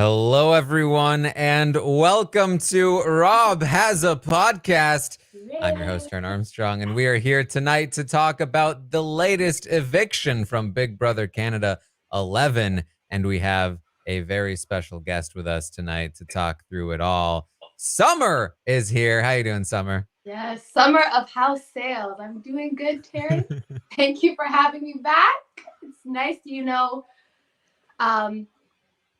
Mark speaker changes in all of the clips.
Speaker 1: Hello, everyone, and welcome to Rob Has a Podcast. I'm your host, Taran Armstrong, and we are here tonight to talk about the latest eviction from Big Brother Canada 11. And we have a very special guest with us tonight to talk through it all. Summer is here. How you doing, Summer?
Speaker 2: Yes, Summer of House Sayles. I'm doing good, Taran. Thank you for having me back. It's nice to,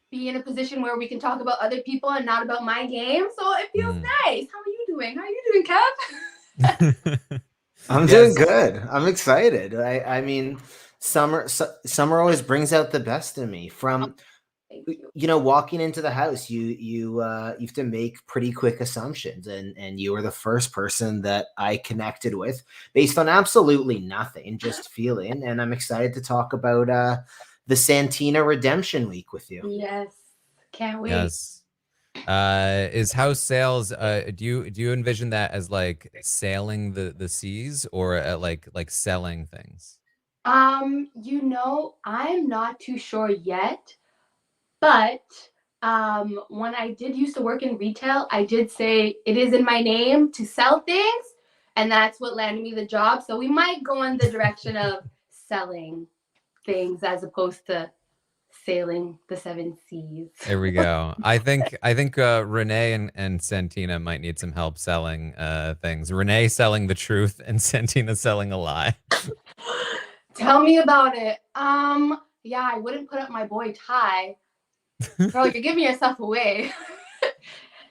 Speaker 2: be in a position where we can talk about other people and not about my game. So it feels nice. How are you doing? How are you doing, Kev?
Speaker 3: I'm doing good. I'm excited. I mean, summer always brings out the best in me. From walking into the house, you have to make pretty quick assumptions, and you were the first person that I connected with based on absolutely nothing, just feeling. And I'm excited to talk about the Santina Redemption Week with you.
Speaker 2: Yes, can't wait.
Speaker 1: Yes. Is House Sayles, do you envision that as like sailing the seas, or like selling things?
Speaker 2: I'm not too sure yet, but when I did used to work in retail, I did say it is in my name to sell things, and that's what landed me the job. So we might go in the direction of selling things as opposed to sailing the seven seas.
Speaker 1: There we go. I think Renee and Santina might need some help selling things. Renee selling the truth and Santina selling a lie.
Speaker 2: Tell me about it. Yeah, I wouldn't put up my boy Ty. Bro, you're giving yourself away.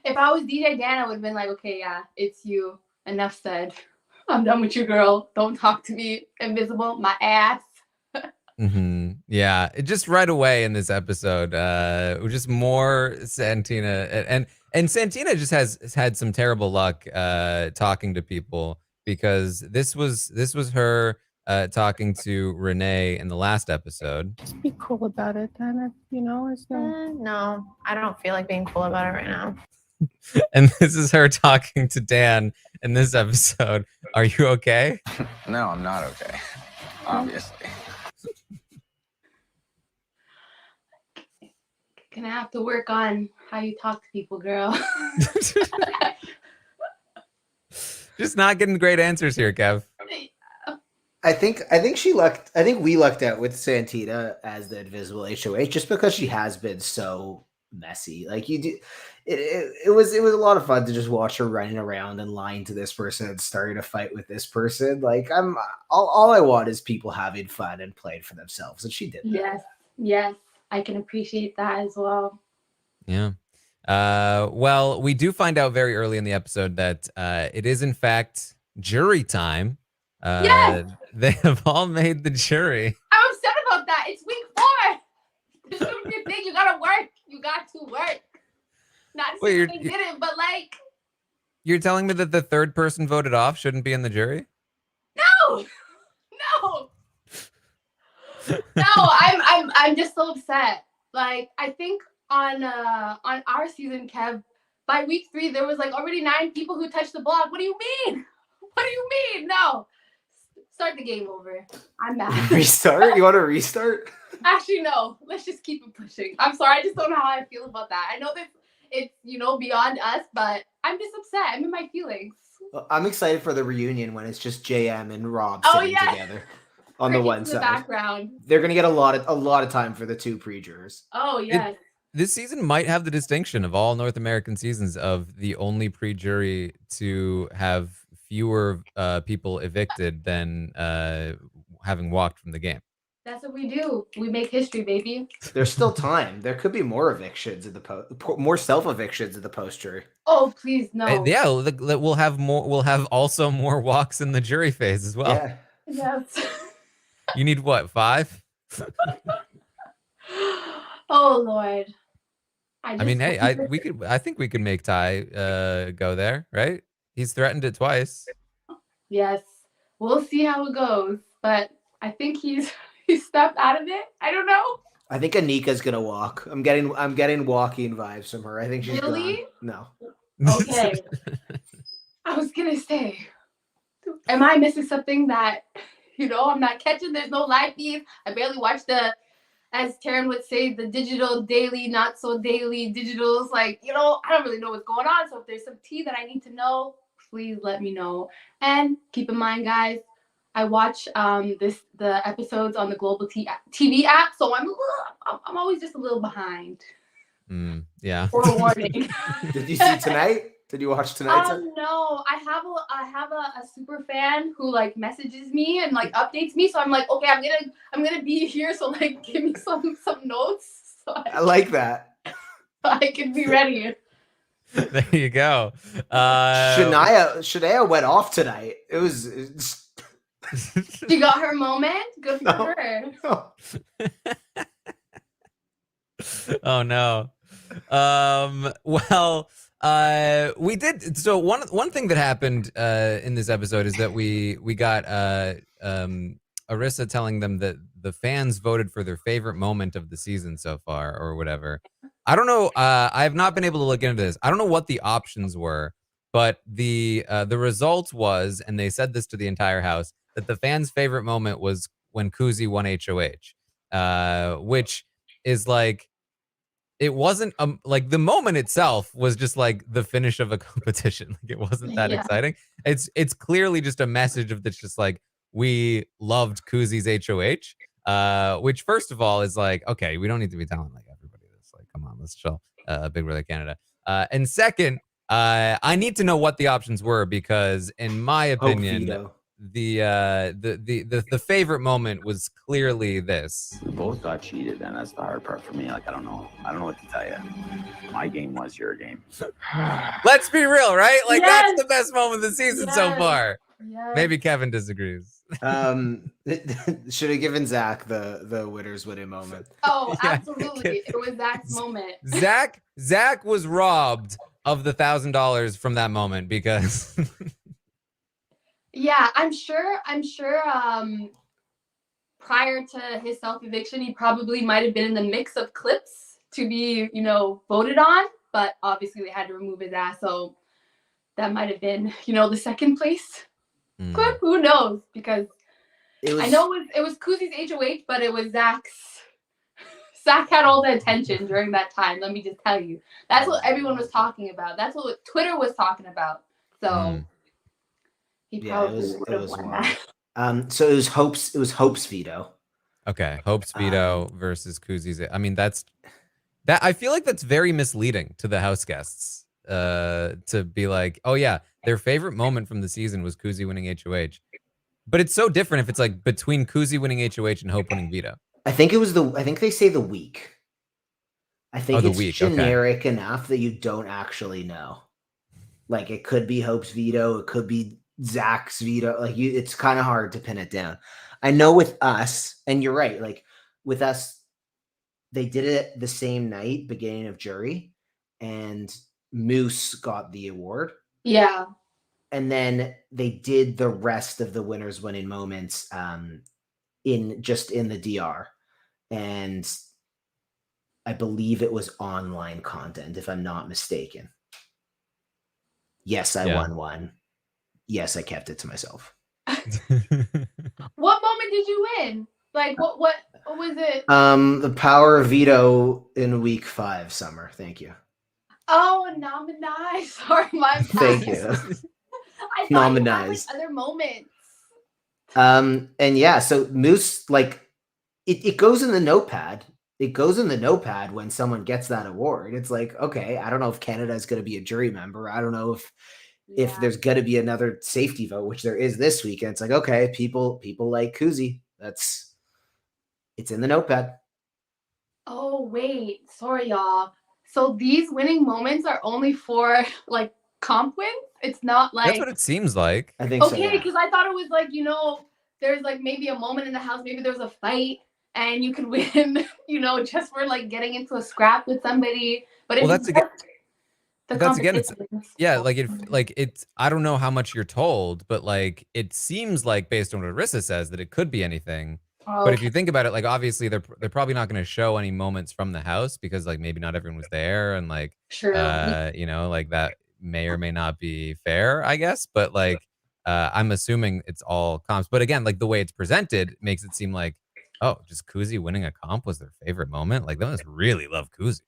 Speaker 2: If I was DJ Dan, I would have been like, okay, yeah, it's you. Enough said. I'm done with you, girl. Don't talk to me. Invisible, my ass.
Speaker 1: Yeah, just right away in this episode, just more Santina, and Santina just has had some terrible luck talking to people, because this was her talking to Renee in the last episode.
Speaker 4: Just be cool about it, then. It's
Speaker 5: no, I don't feel like being cool about it right now.
Speaker 1: And this is her talking to Dan in this episode. Are you okay?
Speaker 6: No, I'm not okay. Obviously.
Speaker 2: Gonna have to work on how you talk to people, girl.
Speaker 3: Just not getting great answers here, Kev. I think we lucked out with Santina as the invisible HOH just because she has been so messy. Like it was a lot of fun to just watch her running around and lying to this person and starting a fight with this person. Like all I want is people having fun and playing for themselves, and she did that.
Speaker 2: Yes. I can appreciate that as well.
Speaker 1: Yeah. Well, we do find out very early in the episode that it is, in fact, jury time.
Speaker 2: Yes!
Speaker 1: They have all made the jury.
Speaker 2: I'm upset about that. It's week 4. This shouldn't be a thing. You gotta work. You got to work. Not saying they didn't, but like...
Speaker 1: You're telling me that the third person voted off shouldn't be in the jury?
Speaker 2: No! No, I'm just so upset. Like, I think on our season, Kev, by week 3 there was like already 9 people who touched the block. What do you mean? No. Start the game over. I'm mad.
Speaker 3: Restart? You want to restart?
Speaker 2: Actually, no. Let's just keep it pushing. I'm sorry. I just don't know how I feel about that. I know that it's beyond us, but I'm just upset. I'm in my feelings.
Speaker 3: Well, I'm excited for the reunion when it's just JM and Rob sitting together. On the one side,
Speaker 2: background.
Speaker 3: They're gonna get a lot of time for the 2 pre-jurors.
Speaker 2: Oh yes.
Speaker 1: This season might have the distinction of all North American seasons of the only pre-jury to have fewer people evicted than having walked from the game.
Speaker 2: That's what we do. We make history, baby.
Speaker 3: There's still time. There could be more evictions in the more self-evictions in the post-jury.
Speaker 2: Oh please no.
Speaker 1: Yeah, we'll have more. We'll have also more walks in the jury phase as well.
Speaker 3: Yeah.
Speaker 2: Yes.
Speaker 1: You need what, 5?
Speaker 2: Oh Lord.
Speaker 1: I mean, hey, I think we could make Ty go there, right? He's threatened it twice.
Speaker 2: Yes. We'll see how it goes. But I think he's stepped out of it. I don't know.
Speaker 3: I think Anika's gonna walk. I'm getting walking vibes from her. I think she's
Speaker 2: really?
Speaker 3: Gone.
Speaker 2: No. Okay. I was gonna say, am I missing something that I'm not catching? There's no live feeds. I barely watched the as Taran would say, the digital daily, not so daily digitals. Like, I don't really know what's going on. So if there's some tea that I need to know, please let me know. And keep in mind, guys, I watch the episodes on the Global TV app, so I'm always just a little behind.
Speaker 1: Yeah.
Speaker 2: Forewarning.
Speaker 3: Did you see tonight? Did you watch tonight?
Speaker 2: No, I have a super fan who like messages me and like updates me. So I'm like, okay, I'm gonna be here. So like, give me some notes. So
Speaker 3: I like that.
Speaker 2: I can be ready.
Speaker 1: There you go.
Speaker 3: Shania went off tonight. It's...
Speaker 2: She got her moment. Good for her.
Speaker 3: No.
Speaker 1: Oh no. Well, we did. So one thing that happened in this episode is that we got Arissa telling them that the fans voted for their favorite moment of the season so far, or whatever. I don't know. I have not been able to look into this. I don't know what the options were, but the result was, and they said this to the entire house, that the fans' favorite moment was when Kuzi won HOH, which is like, it wasn't like the moment itself was just like the finish of a competition. Like it wasn't that exciting. It's clearly just a message of that's just like, we loved Kuzi's HOH, which first of all is like, okay, we don't need to be telling like everybody this. Like, come on, let's chill. Big Brother Canada. And second, I need to know what the options were, because in my opinion, the favorite moment was clearly this.
Speaker 7: We both got cheated, and that's the hard part for me. Like, I don't know what to tell you. My game was your game.
Speaker 1: Let's be real, right? Like, that's the best moment of the season so far.
Speaker 2: Yes.
Speaker 1: Maybe Kevin disagrees.
Speaker 3: Should have given Zach the winner's winning moment.
Speaker 2: Oh, absolutely. It was Zach's moment.
Speaker 1: Zach was robbed of the $1,000 from that moment because
Speaker 2: yeah, I'm sure prior to his self-eviction, he probably might have been in the mix of clips to be, voted on, but obviously they had to remove his ass, so that might have been, the second place clip. Who knows? Because I know it was Kuzi's HOH, but it was Zach's. Zach had all the attention during that time. Let me just tell you, that's what everyone was talking about. That's what Twitter was talking about. So. He probably
Speaker 3: it was won that. So it was Hope's veto.
Speaker 1: Okay, Hope's veto versus Kuzi's. I mean, that I feel like that's very misleading to the house guests. To be like, oh yeah, their favorite moment from the season was Kuzi winning HOH, but it's so different if it's like between Kuzi winning HOH and Hope winning veto.
Speaker 3: I think they say the week. I think it's generic enough that you don't actually know. Like, it could be Hope's veto, it could be Zach's veto. Like, it's kind of hard to pin it down. I know with us, and you're right, like with us, they did it the same night, beginning of jury, and Moose got the award.
Speaker 2: Yeah.
Speaker 3: And then they did the rest of the winners winning moments in the DR. And I believe it was online content, if I'm not mistaken. Yes, I won one. Yes, I kept it to myself.
Speaker 2: What moment did you win? Like, what was it?
Speaker 3: The power of veto in week 5, Summer. Thank you.
Speaker 2: Oh, nominized. Sorry, my bad.
Speaker 3: Thank you.
Speaker 2: I thought you had, like, other moments.
Speaker 3: And yeah, so Moose, like, it goes in the notepad. It goes in the notepad when someone gets that award. It's like, okay, I don't know if Canada is going to be a jury member. I don't know if there's going to be another safety vote, which there is this week. And it's like, okay, people like Kuzi. It's in the notepad.
Speaker 2: Oh, wait. Sorry, y'all. So these winning moments are only for, like, comp wins? It's not like...
Speaker 1: That's what it seems like.
Speaker 3: I think so,
Speaker 2: okay, because I thought it was like, there's like maybe a moment in the house, maybe there was a fight, and you could win, just for like getting into a scrap with somebody. But
Speaker 1: that's again, it's I don't know how much you're told, but like it seems like, based on what Arissa says, that it could be anything. But if you think about it, like obviously they're probably not going to show any moments from the house because like maybe not everyone was there, and like like that may or may not be fair, I guess. But like I'm assuming it's all comps. But again, like the way it's presented makes it seem like Oh, just Kuzi winning a comp was their favorite moment? Like, they must really love Kuzi.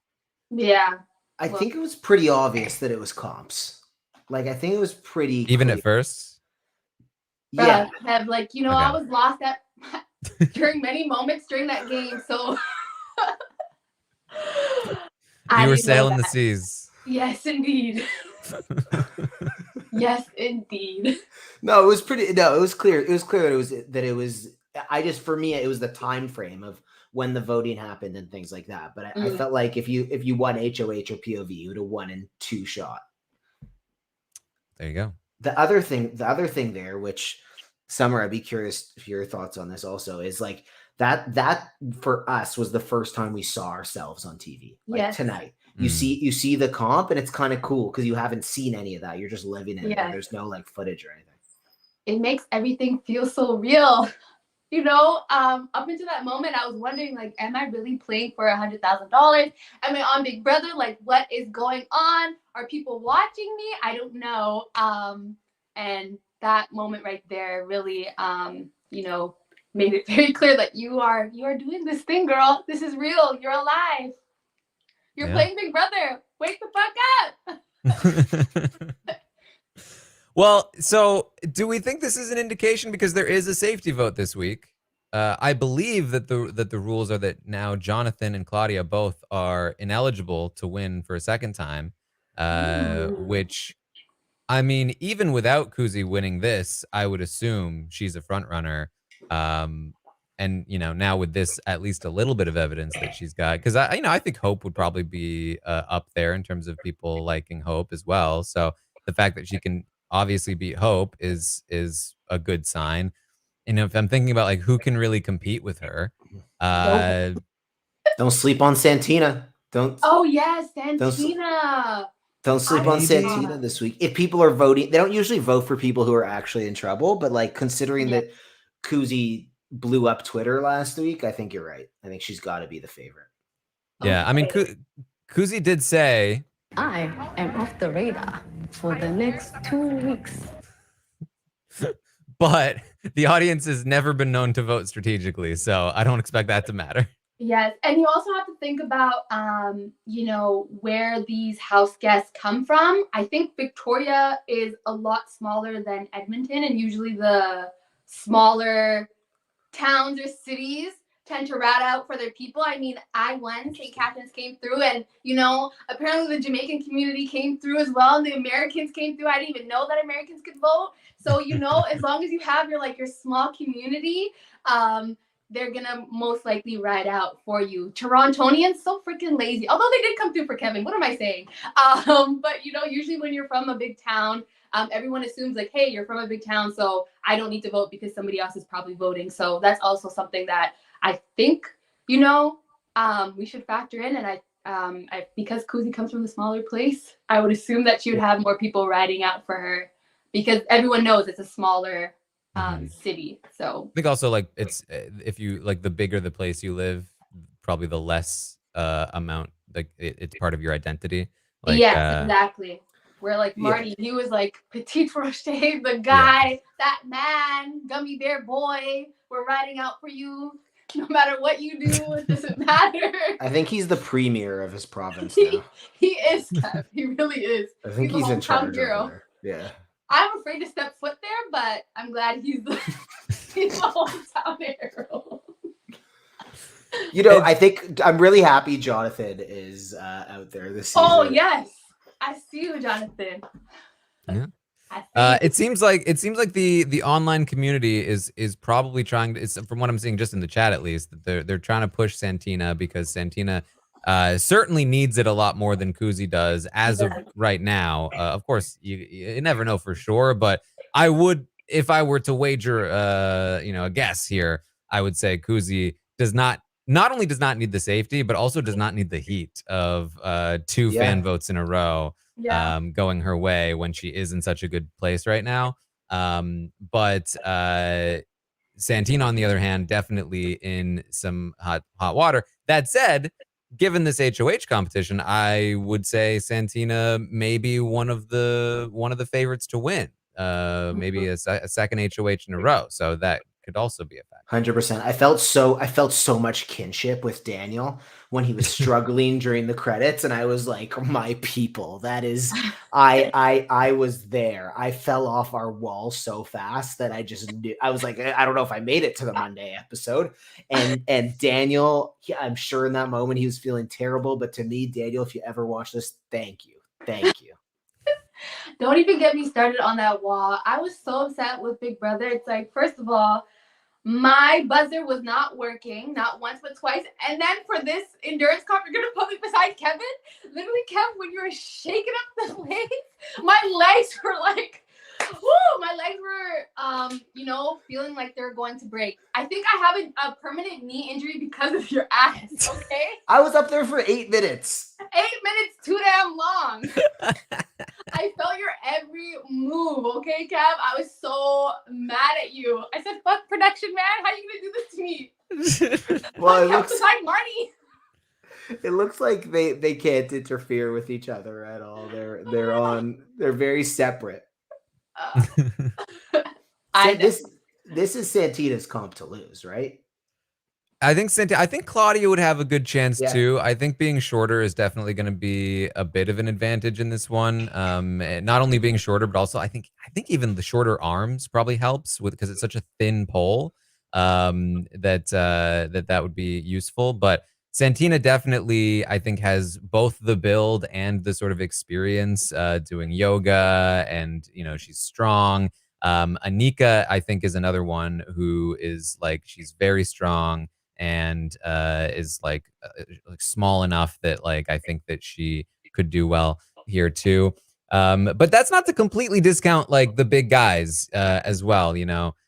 Speaker 2: Yeah.
Speaker 3: I think it was pretty obvious that it was comps. Like, I think it was pretty
Speaker 1: Even
Speaker 3: clear.
Speaker 1: at first?
Speaker 3: Yeah.
Speaker 2: Have like, you know,
Speaker 1: Okay.
Speaker 2: I was lost at during many moments during that game, so
Speaker 1: You were
Speaker 2: didn't know
Speaker 1: sailing the
Speaker 2: that.
Speaker 1: seas.
Speaker 2: Yes, indeed. Yes, indeed.
Speaker 3: No, it was pretty. No, it was clear. It was clear that it was. I just, for me, it was the time frame of when the voting happened and things like that. But I felt like if you won HOH or POV, you would have won in 2 shot.
Speaker 1: There you go.
Speaker 3: The other thing there, which Summer, I'd be curious for your thoughts on this also, is like that for us was the first time we saw ourselves on TV. Like
Speaker 2: Yes.
Speaker 3: tonight. You see the comp, and it's kind of cool because you haven't seen any of that. You're just living in it.
Speaker 2: Yes.
Speaker 3: There's no like footage or anything.
Speaker 2: It makes everything feel so real. You know, up until that moment, I was wondering, like, am I really playing for $100,000? Am I on Big Brother? Like, what is going on? Are people watching me? I don't know. And that moment right there really, you know, made it very clear that you are doing this thing, girl. This is real. You're alive. You're playing Big Brother. Wake the fuck up.
Speaker 1: Well, so do we think this is an indication, because there is a safety vote this week? I believe that the rules are that now Jonathan and Claudia both are ineligible to win for a second time, which, I mean, even without Kuzi winning this, I would assume she's a front runner. And, you know, now with this, at least a little bit of evidence that she's got, because I think Hope would probably be up there in terms of people liking Hope as well. So the fact that she can obviously beat Hope is a good sign. And if I'm thinking about like who can really compete with her,
Speaker 3: don't sleep on Santina. Don't.
Speaker 2: Oh yes, Santina.
Speaker 3: Don't sleep on Santina this week. If people are voting, they don't usually vote for people who are actually in trouble. But like considering that Kuzi blew up Twitter last week, I think you're right. I think she's got to be the favorite.
Speaker 1: Yeah, I mean, Kuzi did say,
Speaker 8: I am off the radar for the next 2 weeks.
Speaker 1: But the audience has never been known to vote strategically, so I don't expect that to matter.
Speaker 2: Yes, and you also have to think about, you know, where these house guests come from. I think Victoria is a lot smaller than Edmonton, and usually the smaller towns or cities tend to rat out for their people. I mean, I won, St. Catharines came through, and, you know, apparently the Jamaican community came through as well, and the Americans came through. I didn't even know that Americans could vote. So, you know, as long as you have your small community, they're gonna most likely ride out for you. Torontonians, so freaking lazy. Although they did come through for Kevin. What am I saying? But, you know, usually when you're from a big town, everyone assumes like, hey, you're from a big town, so I don't need to vote because somebody else is probably voting. So that's also something that I think, you know, we should factor in. And I because Kuzi comes from a smaller place, I would assume that she would have more people riding out for her because everyone knows it's a smaller city. So
Speaker 1: I think also like it's if you like the bigger the place you live, probably the less amount like it's part of your identity. Like,
Speaker 2: yes, exactly. Where like Marty, he was like Petit Rocher, the guy, that man, gummy bear boy. We're riding out for you, no matter what you do. It doesn't matter.
Speaker 3: I think he's the premier of his province now.
Speaker 2: He is, Kev. He really is.
Speaker 3: I think he's in charge over there. Yeah.
Speaker 2: I'm afraid to step foot there, but I'm glad he's the hometown hero.
Speaker 3: You know, I think I'm really happy Jonathan is out there this season.
Speaker 2: Oh yes, I see you, Jonathan.
Speaker 1: Yeah. It seems like the online community is probably trying to, from what I'm seeing just in the chat at least, that they're trying to push Santina because Santina certainly needs it a lot more than Kuzi does as of right now. Of course, you never know for sure, but I would, if I were to wager, you know, a guess here, I would say Kuzi not only does not need the safety, but also does not need the heat of 2 fan votes in a row. Going her way when she is in such a good place right now. But Santina, on the other hand, definitely in some hot water. That said, given this HOH competition, I would say Santina may be one of the favorites to win. Maybe a second HOH in a row. So that could also be a factor.
Speaker 3: 100%. I felt so much kinship with Daniel when he was struggling during the credits, and I was like, my people. That is, I was there. I fell off our wall so fast that I just knew. I was like, I don't know if I made it to the Monday episode. And Daniel, I'm sure in that moment he was feeling terrible. But to me, Daniel, if you ever watch this, thank you.
Speaker 2: Don't even get me started on that wall. I was so upset with Big Brother. It's like, first of all, my buzzer was not working, not once but twice. And then for this endurance comp, you're gonna put me beside Kevin. Literally, Kev, when you were shaking up the legs, my legs were like, whoo! My legs were, feeling like they're going to break. I think I have a permanent knee injury because of your ass. Okay.
Speaker 3: I was up there for 8 minutes.
Speaker 2: 8 minutes too damn long. I felt your every move, okay, Kev? I was so mad at you. I said, fuck production, man. How are you going to do this to me?
Speaker 3: Well,
Speaker 2: it
Speaker 3: looks like they can't interfere with each other at all. They're very separate. This is Santina's comp to lose, right?
Speaker 1: I think Claudia would have a good chance too. I think being shorter is definitely going to be a bit of an advantage in this one. Not only being shorter, but also I think even the shorter arms probably helps because it's such a thin pole. That would be useful. But Santina definitely, I think, has both the build and the sort of experience doing yoga, and she's strong. Anika, I think, is another one who is like, she's very strong and is like small enough that like I think that she could do well here too. But that's not to completely discount like the big guys as well.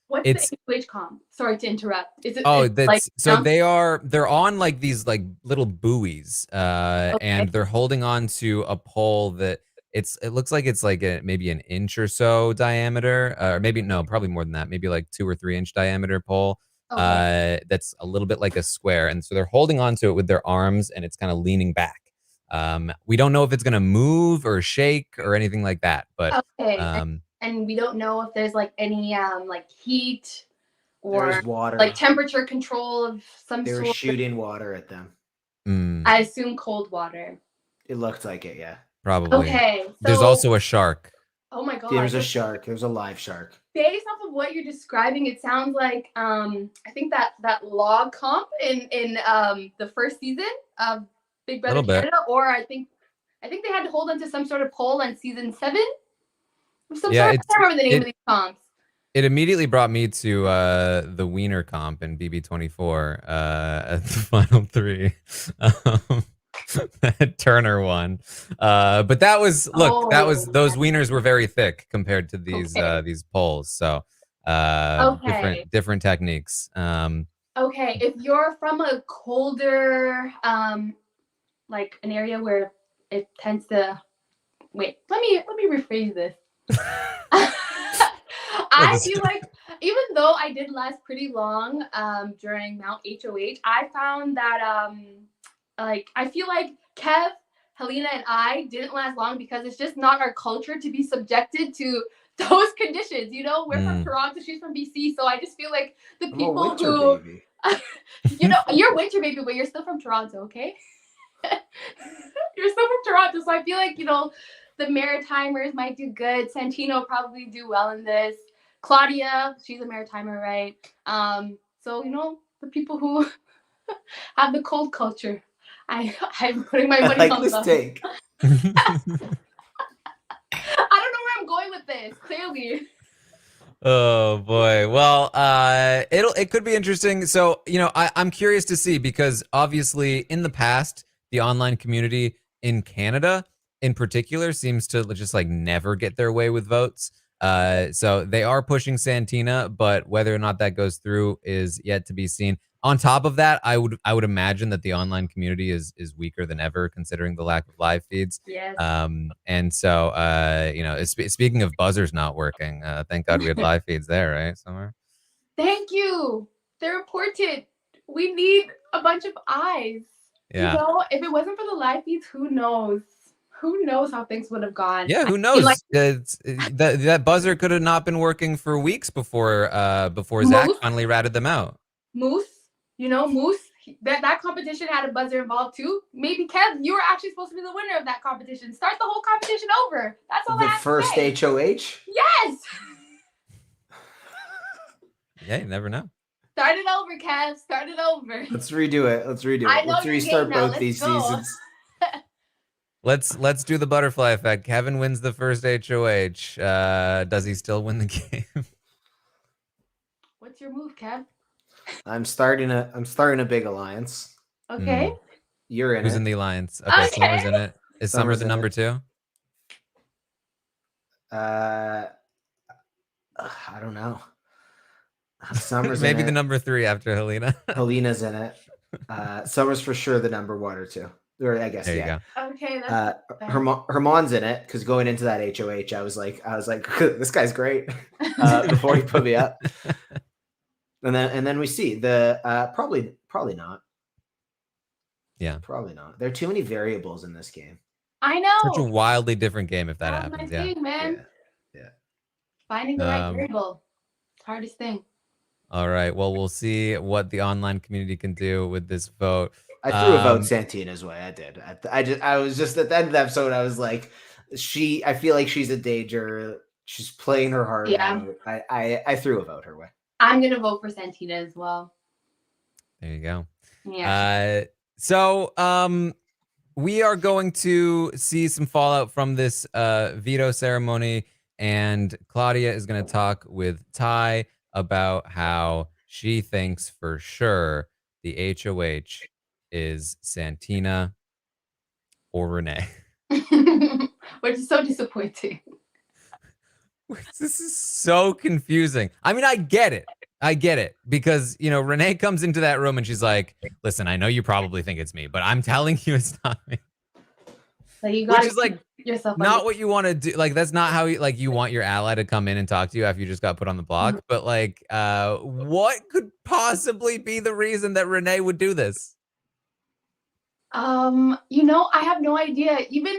Speaker 2: What's the HOH comp? Sorry to interrupt. Is it?
Speaker 1: They're on like these like little buoys, and they're holding on to a pole that it looks like it's like maybe an inch or so diameter, or maybe probably more than that, maybe like 2 or 3 inch diameter pole. That's a little bit like a square, and so they're holding on to it with their arms, and it's kind of leaning back. We don't know if it's gonna move or shake or anything like that, but
Speaker 2: and we don't know if there's like any like heat or
Speaker 3: water,
Speaker 2: like temperature control of some sort.
Speaker 3: They were shooting water at them.
Speaker 2: I assume cold water.
Speaker 3: It looked like it, yeah.
Speaker 1: Probably.
Speaker 2: Okay. So,
Speaker 1: there's also a shark.
Speaker 2: Oh my god.
Speaker 3: There's a shark. There's a live shark.
Speaker 2: Based off of what you're describing, it sounds like I think that log comp in the first season of Big Brother Canada, or I think they had to hold on to some sort of pole on season 7. I can't remember the name of these comps.
Speaker 1: It immediately brought me to the Wiener comp in BB24 at the final 3. That Turner one. But that was those wieners were very thick compared to these poles. So different techniques.
Speaker 2: Okay, if you're from a colder like an area where it tends to let me rephrase this. I feel like even though I did last pretty long during Mount HOH, I found that I feel like Kev, Helena, and I didn't last long because it's just not our culture to be subjected to those conditions. We're from Toronto, she's from BC, so I just feel like the people who you're winter baby, but you're still from Toronto, okay? You're still from Toronto, so I feel like the Maritimers might do good. Santino probably do well in this. Claudia, she's a Maritimer, right? So the people who have the cold culture, I'm putting my money on
Speaker 3: this
Speaker 2: them.
Speaker 3: take.
Speaker 2: I don't know where I'm going with this. Clearly.
Speaker 1: Oh boy. Well, it could be interesting. So I'm curious to see, because obviously in the past the online community in Canada in particular seems to just like never get their way with votes. So they are pushing Santina, but whether or not that goes through is yet to be seen. On top of that, I would imagine that the online community is weaker than ever, considering the lack of live feeds.
Speaker 2: Yes.
Speaker 1: And so speaking of buzzers not working, thank God we had live feeds there, right? Somewhere.
Speaker 2: Thank you. They're important. We need a bunch of eyes.
Speaker 1: Yeah.
Speaker 2: If it wasn't for the live feeds, who knows? Who knows how things would have gone?
Speaker 1: Yeah, who
Speaker 2: I
Speaker 1: knows?
Speaker 2: feel like
Speaker 1: That buzzer could have not been working for weeks before Zach
Speaker 2: Moose,
Speaker 1: finally ratted them out.
Speaker 2: Moose, Moose. That competition had a buzzer involved too. Maybe Kev, you were actually supposed to be the winner of that competition. Start the whole competition over. That's all I
Speaker 3: The
Speaker 2: have
Speaker 3: first
Speaker 2: to say.
Speaker 3: HOH?
Speaker 2: Yes.
Speaker 1: Yeah, you never know.
Speaker 2: Start it over, Kev. Start it over.
Speaker 3: Let's redo it.
Speaker 2: I know
Speaker 3: Let's
Speaker 2: your
Speaker 3: restart
Speaker 2: game now.
Speaker 3: both these
Speaker 2: Let's go.
Speaker 3: seasons.
Speaker 1: Let's do the butterfly effect. Kevin wins the first HOH. Does he still win the game?
Speaker 2: What's your move, Kev?
Speaker 3: I'm starting a big alliance.
Speaker 2: Okay.
Speaker 3: You're in
Speaker 1: Who's
Speaker 3: it.
Speaker 1: in the alliance? Okay,
Speaker 2: Okay.
Speaker 1: Summer's in it. Is Summer
Speaker 3: Summer's
Speaker 1: the
Speaker 3: in
Speaker 1: number
Speaker 3: it.
Speaker 1: 2?
Speaker 3: I don't know. Summer's
Speaker 1: Maybe
Speaker 3: in
Speaker 1: the
Speaker 3: it.
Speaker 1: number 3 after Helena.
Speaker 3: Helena's in it. Summer's for sure the number 1 or 2. Or I guess
Speaker 1: There you
Speaker 3: yeah.
Speaker 1: go.
Speaker 2: Okay. That's
Speaker 3: Herman's in it because going into that HOH, I was like, this guy's great. Before he put me up, and then we see the probably not.
Speaker 1: Yeah,
Speaker 3: probably not. There are too many variables in this game.
Speaker 2: I know.
Speaker 1: such a wildly different game if that
Speaker 2: That's
Speaker 1: happens.
Speaker 2: my
Speaker 1: Yeah.
Speaker 2: thing, man.
Speaker 3: Yeah.
Speaker 2: Finding the right variable. Hardest thing.
Speaker 1: All right. Well, we'll see what the online community can do with this vote.
Speaker 3: I threw a vote Santina's way. I did. I was just at the end of the episode. I was like, I feel like she's a danger. She's playing her heart out. I threw a vote her way.
Speaker 2: I'm gonna vote for Santina as well.
Speaker 1: There you go.
Speaker 2: Yeah.
Speaker 1: So we are going to see some fallout from this veto ceremony, and Claudia is going to talk with Ty about how she thinks for sure the HOH is Santina or Renee.
Speaker 2: Which is so disappointing.
Speaker 1: This is so confusing. I mean, I get it because, Renee comes into that room and she's like, listen, I know you probably think it's me, but I'm telling you it's not me.
Speaker 2: Like you gotta
Speaker 1: Which is like
Speaker 2: yourself
Speaker 1: not what you want to do. Like, that's not how you want your ally to come in and talk to you after you just got put on the block. But like, what could possibly be the reason that Renee would do this?
Speaker 2: I have no idea. Even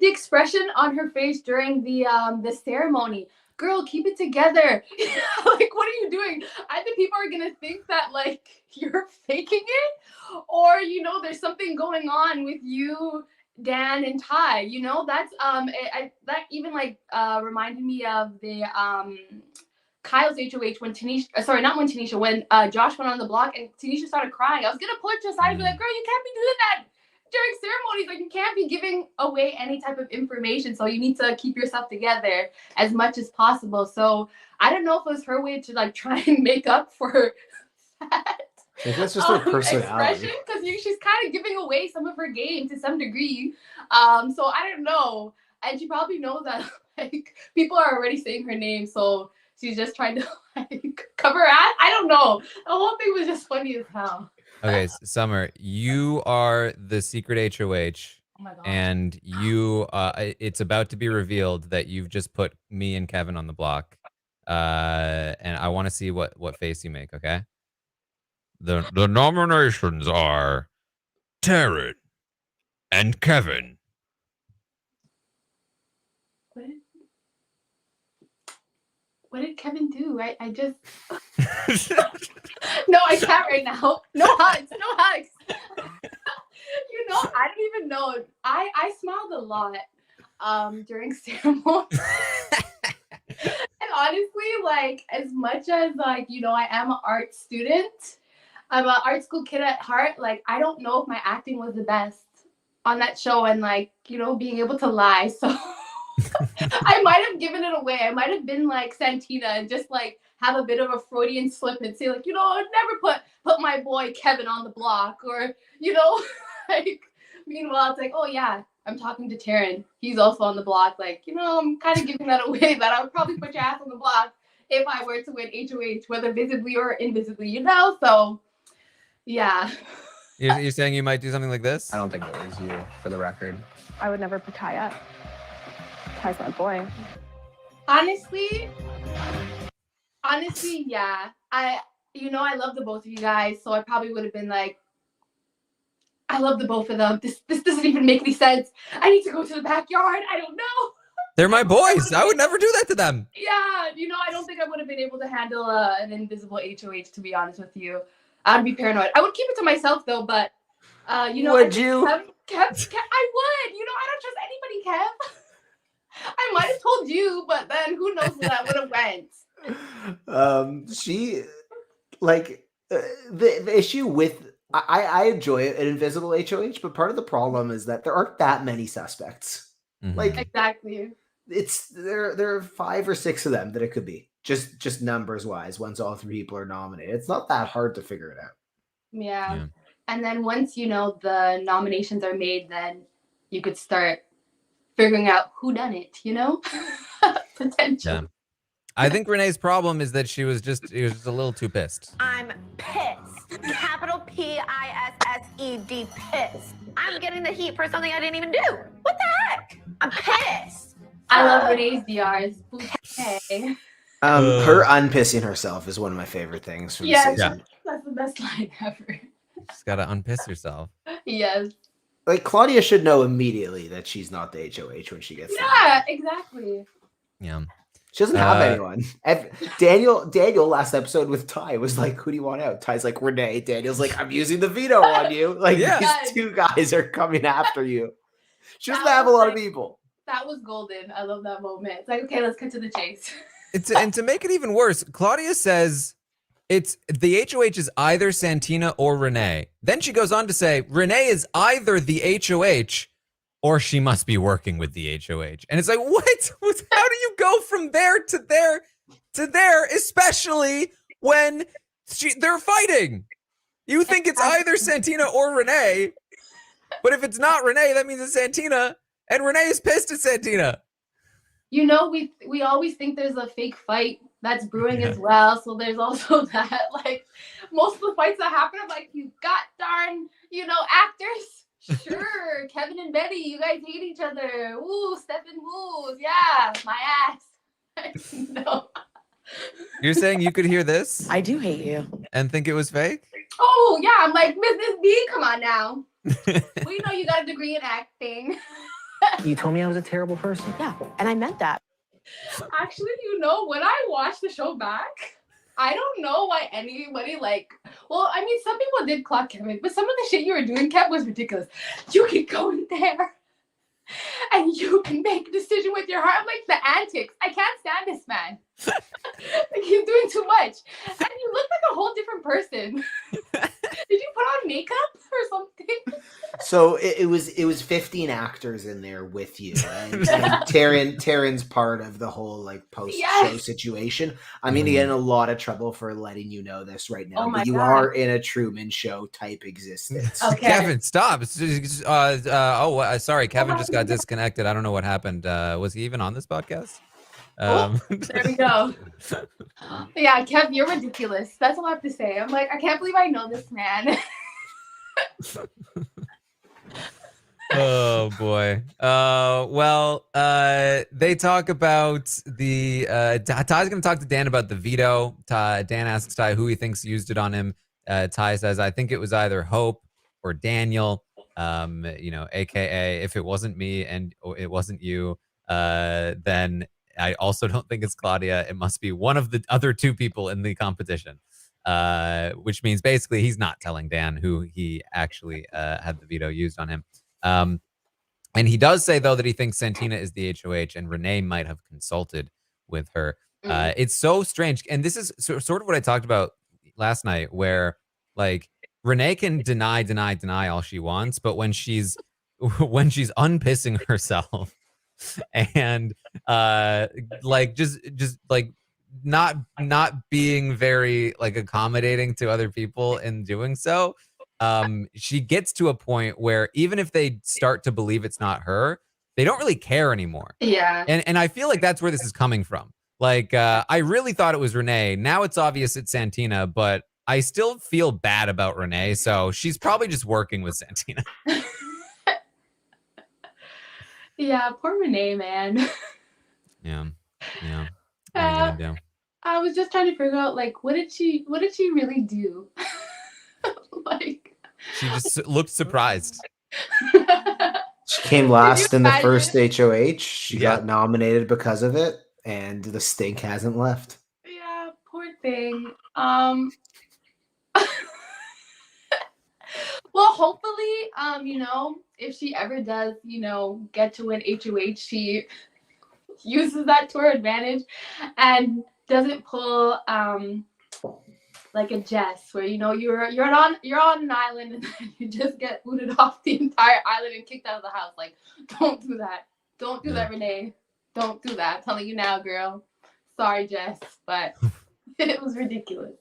Speaker 2: the expression on her face during the ceremony. Girl, keep it together. Like, what are you doing? Either people are gonna think that like you're faking it, or there's something going on with you, Dan and Ty. That's that even reminded me of the Kyle's HOH when when Josh went on the block and Tanisha started crying. I was gonna pull her to the side and be like, girl, you can't be doing that during ceremonies. Like, you can't be giving away any type of information. So you need to keep yourself together as much as possible. So I don't know if it was her way to like try and make up for that.
Speaker 3: I think that's just her personality.
Speaker 2: Because she's kind of giving away some of her game to some degree. So I don't know. And she probably knows that like people are already saying her name. So she's just trying to like cover her ass. I don't know. The whole thing was just funny as hell.
Speaker 1: Okay, Summer, you are the secret HOH,
Speaker 2: Oh my God.
Speaker 1: and it's about to be revealed that you've just put me and Kevin on the block. And I want to see what face you make, okay? The nominations are Taran and Kevin.
Speaker 2: What did Kevin do? I just no, I can't right now. No hugs. I don't even know. I smiled a lot during ceremony. And honestly, like, as much as like, I am an art student, I'm an art school kid at heart, like, I don't know if my acting was the best on that show, and like, being able to lie. So I might have given it away. I might have been like Santina and just like have a bit of a Freudian slip and say like, I'd never put my boy Kevin on the block, or like, meanwhile it's like, oh yeah, I'm talking to Taran. He's also on the block. Like, I'm kind of giving that away, that I would probably put your ass on the block if I were to win HOH, whether visibly or invisibly, So yeah.
Speaker 1: You're saying you might do something like this?
Speaker 6: I don't think it was you, for the record.
Speaker 4: I would never put Ty up. Ty's my boy.
Speaker 2: Honestly, yeah. I love the both of you guys, so I probably would have been like, I love the both of them. This doesn't even make any sense. I need to go to the backyard. I don't know.
Speaker 1: They're my boys. I would never do that to them.
Speaker 2: Yeah, I don't think I would have been able to handle an invisible HOH, to be honest with you. I'd be paranoid. I would keep it to myself, though, but,
Speaker 3: Would you?
Speaker 2: Kev, I would. I don't trust anybody, Kev. I might have told you, but then who knows where that would have went.
Speaker 3: The issue with, I enjoy an invisible HOH, but part of the problem is that there aren't that many suspects.
Speaker 1: Mhm.
Speaker 3: Like,
Speaker 2: Exactly.
Speaker 3: there are 5 or 6 of them that it could be, just numbers wise, once all 3 people are nominated. It's not that hard to figure it out.
Speaker 2: Yeah. And then once, the nominations are made, then you could start figuring out who done it, Potentially.
Speaker 1: Yeah. I think Renee's problem is that she was just a little too pissed.
Speaker 5: I'm pissed. Capital P-I-S-S-E-D, pissed. I'm getting the heat for something I didn't even do. What the heck? I'm pissed.
Speaker 2: I love Renee's DRs. Okay.
Speaker 3: Her unpissing herself is one of my favorite things from the season.
Speaker 1: Yeah.
Speaker 2: That's the best line ever.
Speaker 1: She's got to unpiss herself.
Speaker 2: Yes.
Speaker 3: Like, Claudia should know immediately that she's not the HOH when she gets there.
Speaker 2: Yeah, exactly.
Speaker 1: Yeah.
Speaker 3: She doesn't have anyone. Daniel last episode with Ty was like, who do you want out? Ty's like, Renee. Daniel's like, I'm using the veto on you. Like, these 2 guys are coming after you. She doesn't have a lot of people.
Speaker 2: That was golden. I love that moment. It's like, okay, let's cut to the chase.
Speaker 1: And to make it even worse, Claudia says it's the HOH is either Santina or Renee. Then she goes on to say, Renee is either the HOH or she must be working with the HOH. And it's like, what? How do you go from there to there to there, especially when they're fighting? You think it's either Santina or Renee, but if it's not Renee, that means it's Santina, and Renee is pissed at Santina.
Speaker 2: We always think there's a fake fight that's brewing as well. So there's also that, like, most of the fights that happen, I'm like, you got darn, actors. Sure, Kevin and Betty, you guys hate each other. Ooh, Stefan woos. Yeah, my ass. No.
Speaker 1: You're saying you could hear this?
Speaker 8: I do hate you.
Speaker 1: And think it was fake?
Speaker 2: Oh, yeah. I'm like, Mrs. B, come on now. We know you got a degree in acting.
Speaker 9: You told me I was a terrible person.
Speaker 8: Yeah, and I meant that.
Speaker 2: Actually, when I watched the show back, I don't know why anybody some people did clock Kevin, but some of the shit you were doing, Kev, was ridiculous. You can go in there and you can make a decision with your heart. I'm like, the antics. I can't stand this man. Like, he's doing too much. And you look like a whole different person. Did you put on makeup or something?
Speaker 3: So it was 15 actors in there with you, and Taran's part of the whole like post-show situation. I'm gonna get in a lot of trouble for letting you know this right now, but you are in a Truman Show type existence.
Speaker 2: Okay.
Speaker 1: Kevin, stop. Sorry, Kevin just got disconnected. I don't know what happened. Was he even on this podcast?
Speaker 2: There we go. Yeah, Kev, you're ridiculous. That's all I have to say. I'm like, I can't believe I know this man.
Speaker 1: Oh boy. They talk about the Ty's gonna talk to Dan about the veto. Dan asks Ty who he thinks used it on him. Ty says, I think it was either Hope or Daniel. AKA if it wasn't me and it wasn't you, then I also don't think it's Claudia. It must be one of the other 2 people in the competition. Which means basically he's not telling Dan who he actually had the veto used on him. And he does say, though, that he thinks Santina is the HOH and Renee might have consulted with her. It's so strange. And this is sort of what I talked about last night, where like Renee can deny all she wants. But when she's unpissing herself and just not being very like accommodating to other people in doing so, she gets to a point where even if they start to believe it's not her, they don't really care anymore.
Speaker 2: Yeah.
Speaker 1: And I feel like that's where this is coming from. Like, I really thought it was Renee. Now it's obvious it's Santina, but I still feel bad about Renee. So she's probably just working with Santina.
Speaker 2: Yeah, poor Renee, man.
Speaker 1: Yeah. What are you gonna do?
Speaker 2: I was just trying to figure out, like, what did she really do? Like,
Speaker 1: She just looked surprised.
Speaker 3: She came last in the
Speaker 2: imagine?
Speaker 3: first HOH. She
Speaker 1: Yeah.
Speaker 3: got nominated because of it, and the stink hasn't left.
Speaker 2: Yeah, poor thing. Well, hopefully, if she ever does, get to win HOH, she uses that to her advantage and doesn't pull like a Jess where you're on an island and then you just get booted off the entire island and kicked out of the house. Like, don't do that. Don't do that, Renee. Don't do that. I'm telling you now, girl. Sorry, Jess, but it was ridiculous.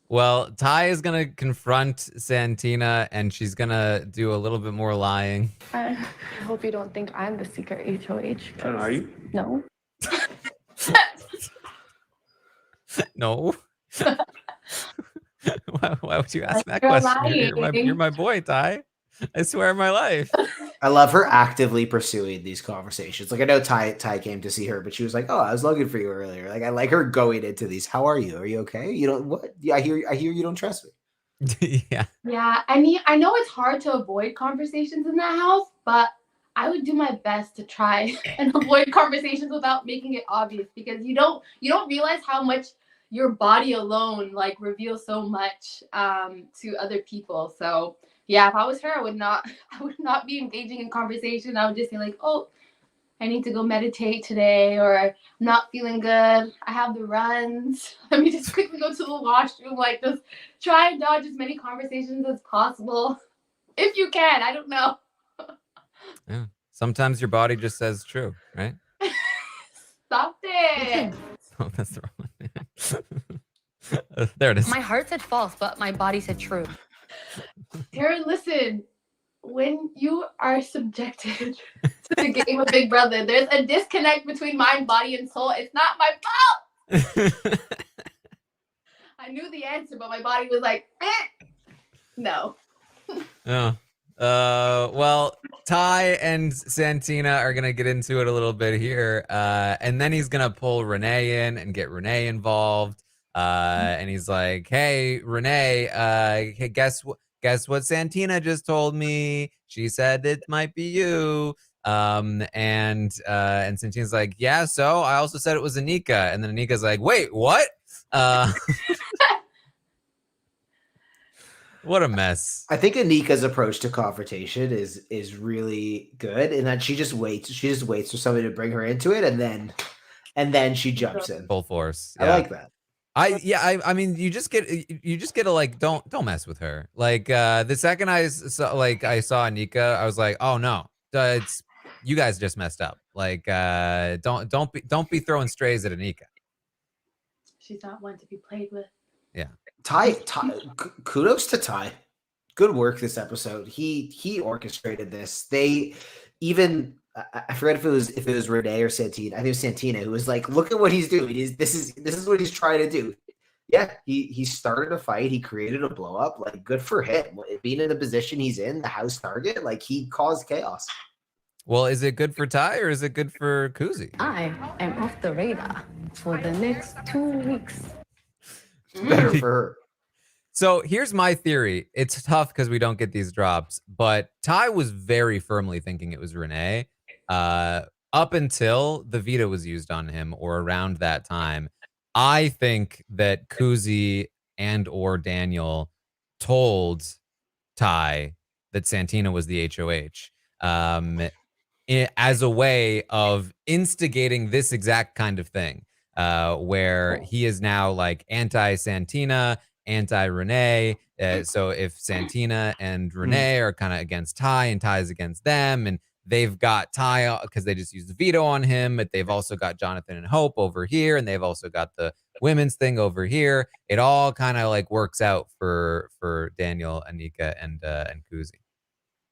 Speaker 1: Well, Ty is gonna confront Santina, and she's gonna do a little bit more lying.
Speaker 4: I hope you don't think I'm the secret HOH.
Speaker 7: Are you?
Speaker 4: No.
Speaker 1: No. Why would you ask that
Speaker 2: You're
Speaker 1: question?
Speaker 2: lying.
Speaker 1: You're my boy, Ty. I swear on my life.
Speaker 3: I love her actively pursuing these conversations. Like, I know Ty came to see her, but she was like, "Oh, I was looking for you earlier." Like, I like her going into these. How are you? Are you okay? You don't what? Yeah, I hear you don't trust
Speaker 1: Yeah.
Speaker 2: Yeah, I mean, I know it's hard to avoid conversations in that house, but I would do my best to try and avoid conversations without making it obvious, because you don't realize how much your body alone like reveals so much to other people. So yeah, if I was her, I would not be engaging in conversation. I would just say like, oh, I need to go meditate today, or I'm not feeling good. I have the runs. Let me just quickly go to the washroom. Like, just try and dodge as many conversations as possible. If you can, I don't know.
Speaker 1: Yeah. Sometimes your body just says true, right?
Speaker 2: Stop it.
Speaker 1: Oh, that's the wrong one. There it is.
Speaker 8: My heart said false, but my body said true.
Speaker 2: Taran, listen. When you are subjected to the game of Big Brother, there's a disconnect between mind, body, and soul. It's not my fault. I knew the answer, but my body was like, no.
Speaker 1: Oh. Well, Ty and Santina are gonna get into it a little bit here, and then he's gonna pull Renee in and get Renee involved. And he's like, "Hey, Renee, hey, guess what Santina just told me? She said it might be you." And Santina's like, "Yeah, so I also said it was Anika." And then Anika's like, "Wait, what?" What a mess.
Speaker 3: I think Anika's approach to confrontation is really good, in that she just waits for somebody to bring her into it, and then she jumps in
Speaker 1: Full force.
Speaker 3: I like that.
Speaker 1: I mean, you just get to like, don't mess with her. Like, the second I saw Anika, I was like, oh no, it's you guys just messed up. Like, don't be throwing strays at Anika.
Speaker 2: She's not one to be played with.
Speaker 1: Yeah.
Speaker 3: Ty, kudos to Ty. Good work this episode. He orchestrated this. They even, I forget if it was Renee or Santina. I think it was Santina who was like, "Look at what he's doing. This is what he's trying to do." Yeah, he started a fight. He created a blow up. Like, good for him. Being in the position he's in, the house target, like, he caused chaos.
Speaker 1: Well, is it good for Ty or is it good for Kuzi?
Speaker 8: I am off the radar for the next 2 weeks.
Speaker 3: Better for her.
Speaker 1: So here's my theory. It's tough because we don't get these drops, but Ty was very firmly thinking it was Renee up until the veto was used on him, or around that time. I think that Kuzi and or Daniel told Ty that Santina was the HOH as a way of instigating this exact kind of thing, where he is now like anti-Santina, anti-Renee. So if Santina and Renee are kind of against Ty and Ty is against them, and they've got Ty because they just used the veto on him, but they've also got Jonathan and Hope over here, and they've also got the women's thing over here. It all kind of like works out for Daniel, Anika, and Kuzi.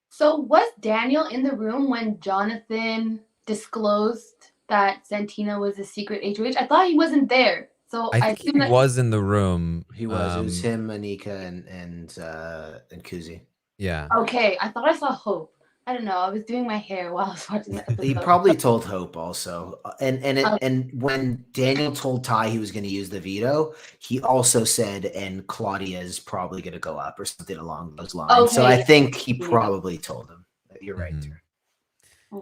Speaker 2: So was Daniel in the room when Jonathan disclosed that Santina was a secret HOH? I thought he wasn't there. So
Speaker 1: I think he was in the room.
Speaker 3: He was. It was him, Anika, and Kuzi.
Speaker 1: Yeah.
Speaker 2: Okay, I thought I saw Hope. I don't know. I was doing my hair while I was watching the episode.
Speaker 3: He probably told Hope also, and when Daniel told Ty he was going to use the veto, he also said, "And Claudia is probably going to go up" or something along those lines.
Speaker 2: Okay,
Speaker 3: so I
Speaker 2: yeah.
Speaker 3: think he probably told him. You're right.
Speaker 2: Okay.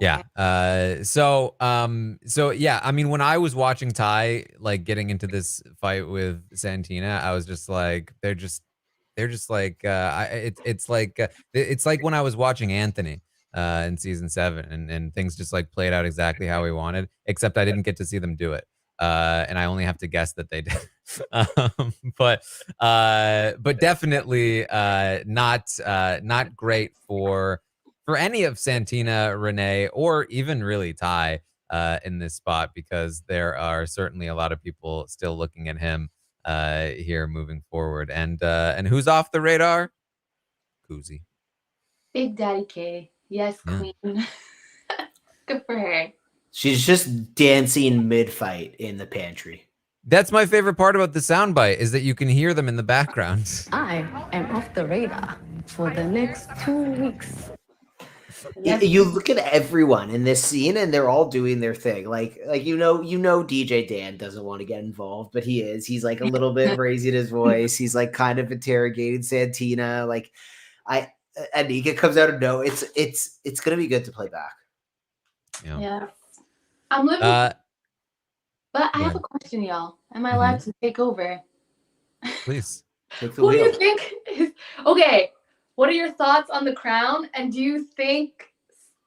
Speaker 1: Yeah. So yeah, I mean, when I was watching Ty like getting into this fight with Santina, I was just like, they're just like, it's like when I was watching Anthony in season 7, and things just like played out exactly how we wanted, except I didn't get to see them do it. And I only have to guess that they did. But definitely not great for any of Santina, Renee, or even really Ty in this spot, because there are certainly a lot of people still looking at him here moving forward. And who's off the radar? Kuzi.
Speaker 2: Big Daddy K. Yes, queen. Good for her.
Speaker 3: She's just dancing mid-fight in the pantry.
Speaker 1: That's my favorite part about the soundbite, is that you can hear them in the background.
Speaker 8: I am off the radar for the next 2 weeks.
Speaker 2: Yes.
Speaker 3: You look at everyone in this scene, and they're all doing their thing. Like DJ Dan doesn't want to get involved, but he is. He's like a little bit raising his voice. He's like kind of interrogating Santina. Like, Anika comes out of no. It's gonna be good to play back.
Speaker 2: Yeah. I'm living. But I have a question, y'all. Am I allowed to take over?
Speaker 1: Please.
Speaker 3: Take the
Speaker 2: Who
Speaker 3: wheel.
Speaker 2: do you think is okay? What are your thoughts on the crown? And do you think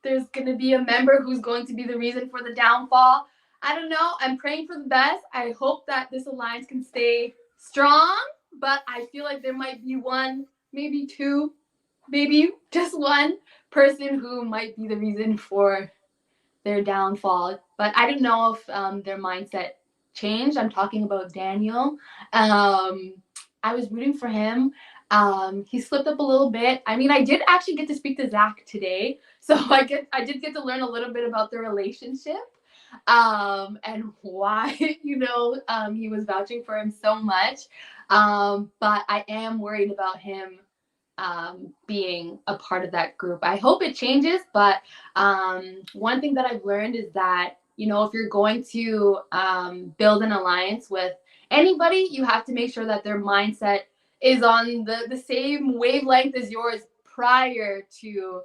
Speaker 2: there's going to be a member who's going to be the reason for the downfall? I don't know. I'm praying for the best. I hope that this alliance can stay strong, but I feel like there might be one, maybe two, maybe just one person who might be the reason for their downfall. But I don't know if their mindset changed. I'm talking about Daniel. I was rooting for him. He slipped up a little bit. I mean, I did actually get to speak to Zach today, so I did get to learn a little bit about their relationship, and why he was vouching for him so much. But I am worried about him being a part of that group. I hope it changes, but one thing that I've learned is that, if you're going to build an alliance with anybody, you have to make sure that their mindset is on the same wavelength as yours prior to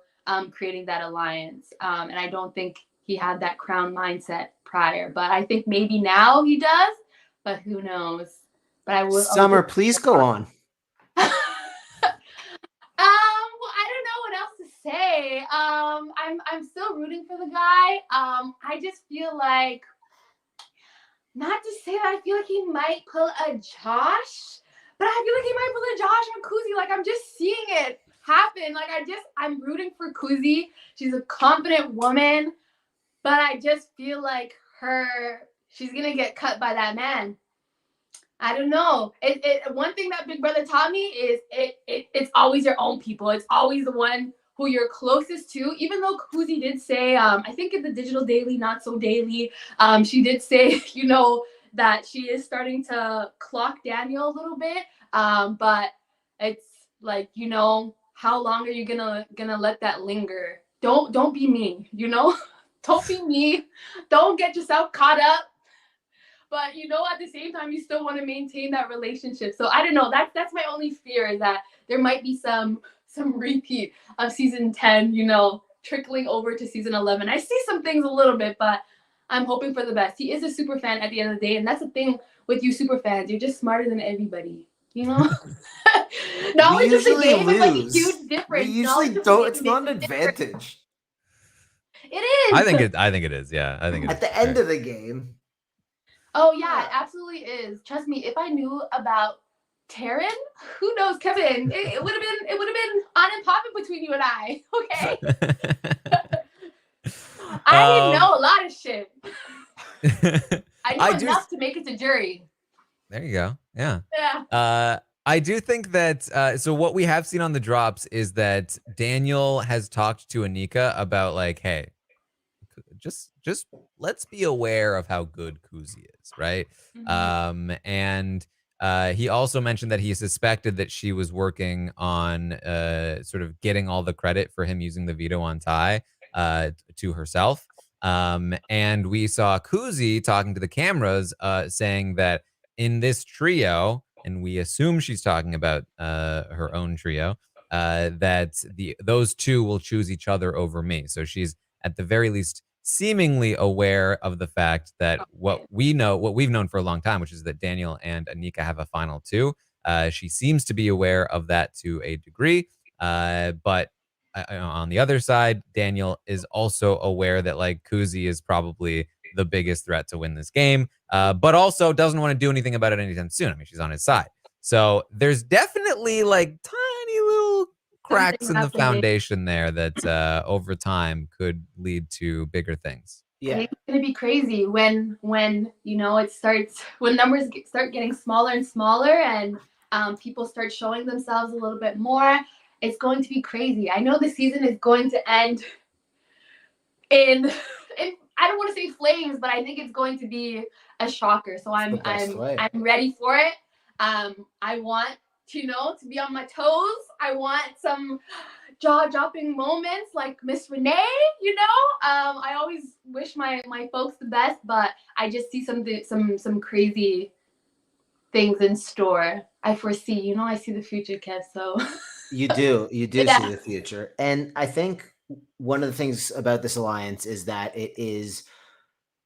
Speaker 2: creating that alliance. And I don't think he had that crown mindset prior, but I think maybe now he does, but who knows? But I will.
Speaker 3: Summer, please go on.
Speaker 2: Well, I don't know what else to say. I'm still rooting for the guy. I just feel like, not to say that I feel like he might pull a Josh, but I feel like he might pull a Josh on Kuzi. Like, I'm just seeing it happen. Like, I'm rooting for Kuzi. She's a confident woman, but I just feel like she's gonna get cut by that man. I don't know. One thing that Big Brother taught me is it's always your own people. It's always the one who you're closest to. Even though Kuzi did say, I think in the Digital Daily, Not So Daily, she did say, that she is starting to clock Daniel a little bit. But it's like, how long are you gonna let that linger? Don't be me, Don't be me. Don't get yourself caught up. But at the same time, you still want to maintain that relationship. So I don't know. That's my only fear, is that there might be some repeat of season 10, trickling over to season 11. I see some things a little bit, but I'm hoping for the best. He is a super fan at the end of the day, and that's the thing with you super fans. You're just smarter than everybody. Knowledge of the game is like a huge difference.
Speaker 3: We usually don't. It's not an advantage.
Speaker 2: It is.
Speaker 1: I think it is. Yeah, I think it is.
Speaker 3: At the end of the game.
Speaker 2: Oh yeah, it absolutely is. Trust me, if I knew about Taran, who knows, Kevin? It would have been on and popping between you and I. Okay. I didn't know a lot of shit. I knew enough to make it to jury.
Speaker 1: There you go. Yeah.
Speaker 2: Yeah.
Speaker 1: I do think that so what we have seen on the drops is that Daniel has talked to Anika about, like, hey, just let's be aware of how good Kuzi is, right?
Speaker 2: Mm-hmm.
Speaker 1: And He also mentioned that he suspected that she was working on sort of getting all the credit for him using the veto on Ty to herself. And we saw Kuzi talking to the cameras saying that in this trio, and we assume she's talking about her own trio, that those two will choose each other over me. So she's at the very least seemingly aware of the fact that what we've known for a long time, which is that Daniel and Anika have a final two. She seems to be aware of that to a degree, but on the other side, Daniel is also aware that like Kuzi is probably the biggest threat to win this game, but also doesn't want to do anything about it anytime soon. I mean, she's on his side. So there's definitely like tiny little cracks in the foundation there that over time could lead to bigger things.
Speaker 2: Yeah, it's gonna be crazy when you know it starts, when numbers start getting smaller and smaller, and people start showing themselves a little bit more. It's going to be crazy. I know the season is going to end in I don't want to say flames, but I think it's going to be a shocker. So I'm ready for it. I want to be on my toes. I want some jaw-dropping moments like Miss Renee, I always wish my folks the best, but I just see some crazy things in store. I foresee, I see the future, Kev, so.
Speaker 3: You do see the future. And I think one of the things about this alliance is that it is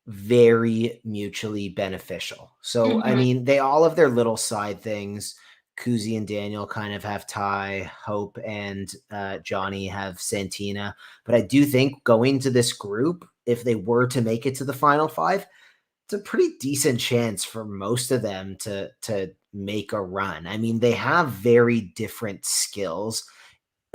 Speaker 3: very mutually beneficial. So, I mean, they all have their little side things. Kuzi and Daniel kind of have Ty, Hope and Johnny have Santina. But I do think going to this group, if they were to make it to the final five, it's a pretty decent chance for most of them to make a run. I mean, they have very different skills.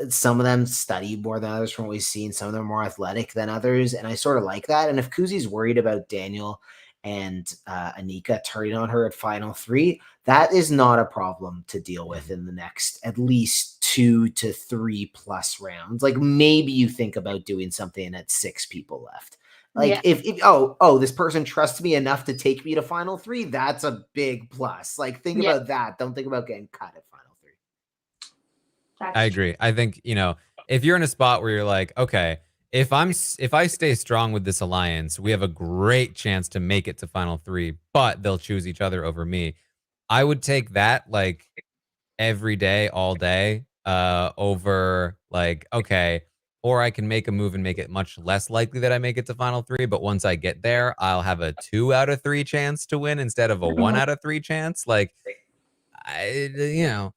Speaker 3: Some of them study more than others from what we've seen. Some of them are more athletic than others. And I sort of like that. And if Kuzi's worried about Daniel and Anika turning on her at final three, that is not a problem to deal with in the next at least 2 to 3+ rounds. Like maybe you think about doing something at 6 people left. Like if this person trusts me enough to take me to final three, that's a big plus. Like think about that. Don't think about getting cut at final three.
Speaker 1: I agree. I think, if you're in a spot where you're like, okay, if I stay strong with this alliance, we have a great chance to make it to final three, but they'll choose each other over me. I would take that like every day, all day, over like, okay, or I can make a move and make it much less likely that I make it to final three. But once I get there, I'll have a 2 out of 3 chance to win instead of a 1 out of 3 chance. Like, I'm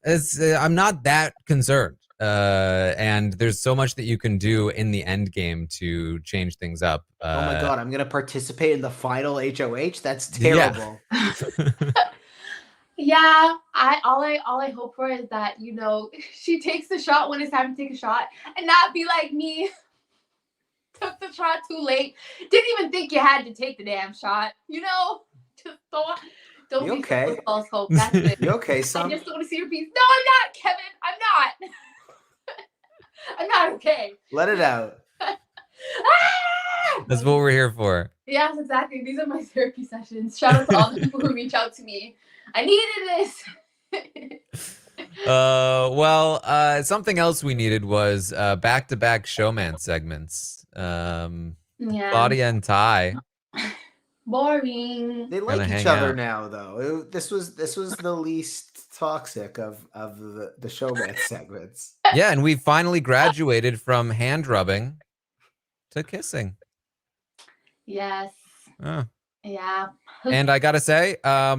Speaker 1: not that concerned. And there's so much that you can do in the end game to change things up.
Speaker 3: Oh my God, I'm going to participate in the final HOH? That's terrible.
Speaker 2: Yeah, all I hope for is that, she takes the shot when it's time to take a shot and not be like me. Took the shot too late. Didn't even think you had to take the damn shot. Just don't be
Speaker 3: okay?
Speaker 2: False hope. That's it.
Speaker 3: You okay, son?
Speaker 2: I just want to see your piece. No, I'm not, Kevin. I'm not. I'm not okay.
Speaker 3: Let it out.
Speaker 1: That's what we're here for.
Speaker 2: Yes, exactly. These are my therapy sessions. Shout out to all the people who reach out to me. I needed
Speaker 1: this. Something else we needed was back-to-back showman segments. Claudia and Ty.
Speaker 2: Boring.
Speaker 3: They like each other now, though. This was the least toxic of the showman segments.
Speaker 1: Yeah, and we finally graduated from hand rubbing to kissing.
Speaker 2: Yes. Yeah.
Speaker 1: And I gotta say, I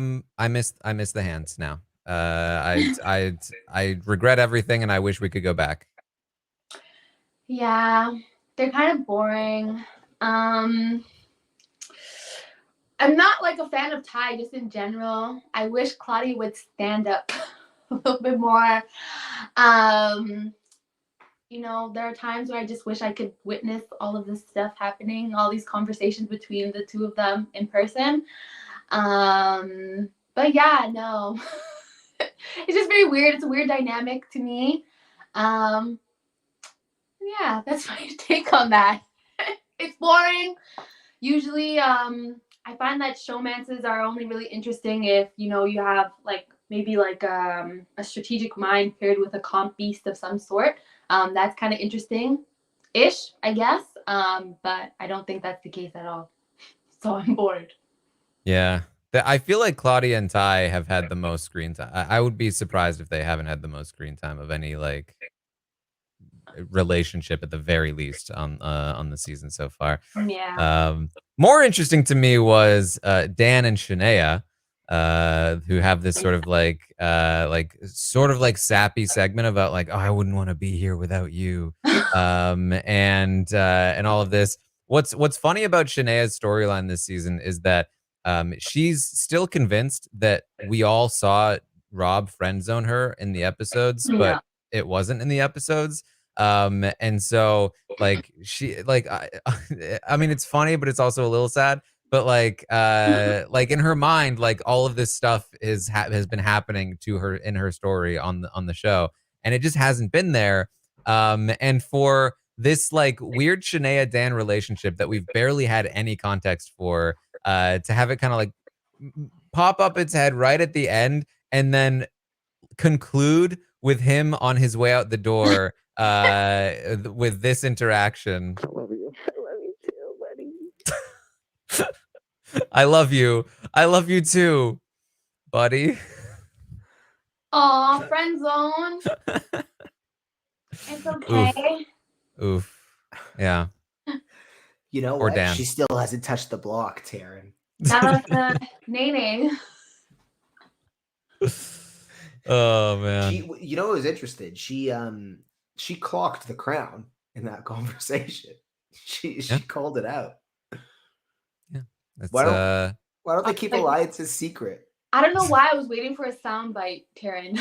Speaker 1: miss the hands now. I regret everything, and I wish we could go back.
Speaker 2: Yeah, they're kind of boring. I'm not like a fan of Ty just in general. I wish Claudia would stand up a little bit more. There are times where I just wish I could witness all of this stuff happening, all these conversations between the two of them in person. But yeah, no. It's just very weird. It's a weird dynamic to me. Yeah, that's my take on that. It's boring. Usually, I find that showmances are only really interesting if, you have like maybe like a strategic mind paired with a comp beast of some sort. That's kind of interesting-ish, I guess. But I don't think that's the case at all. So I'm bored.
Speaker 1: Yeah. I feel like Claudia and Ty have had the most screen time. I would be surprised if they haven't had the most screen time of any like relationship at the very least on the season so far.
Speaker 2: Yeah.
Speaker 1: More interesting to me was Dan and Shania, who have this sort of like sappy segment about like, oh, I wouldn't want to be here without you, and all of this. What's funny about Shania's storyline this season is that she's still convinced that we all saw Rob friend zone her in the episodes, but it wasn't in the episodes. And so like she like I mean it's funny, but it's also a little sad. But like in her mind, like all of this stuff has been happening to her in her story on the show, and it just hasn't been there. And for this like weird Shania Dan relationship that we've barely had any context for, to have it kind of like pop up its head right at the end, and then conclude with him on his way out the door with this interaction.
Speaker 8: I love you. I love you too, buddy.
Speaker 1: I love you. I love you too, buddy.
Speaker 2: Aw, friend zone. It's okay.
Speaker 1: Oof. Yeah.
Speaker 3: You know
Speaker 1: Or
Speaker 3: what?
Speaker 1: Dan.
Speaker 3: She still hasn't touched the block, Taran.
Speaker 2: That was Nene.
Speaker 1: Oh man.
Speaker 3: You know what was interesting? She clocked the crown in that conversation. She called it out.
Speaker 1: Yeah.
Speaker 3: Why don't they keep alliances secret?
Speaker 2: I don't know why I was waiting for a soundbite, Taran.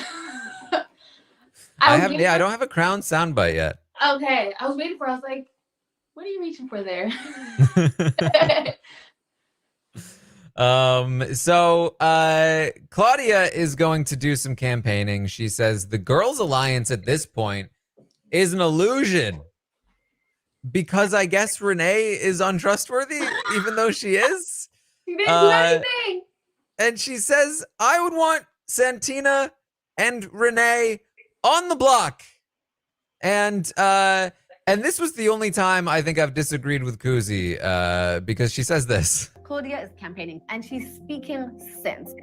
Speaker 1: I don't have a crown soundbite yet.
Speaker 2: Okay, I was waiting for. I was like, what are you reaching for there?
Speaker 1: So Claudia is going to do some campaigning. She says the girls' alliance at this point is an illusion because I guess Renee is untrustworthy, even though she is.
Speaker 2: She didn't do anything.
Speaker 1: And she says, I would want Santina and Renee on the block. And this was the only time I think I've disagreed with Kuzi, because she says this.
Speaker 8: Claudia is campaigning and she's speaking sense.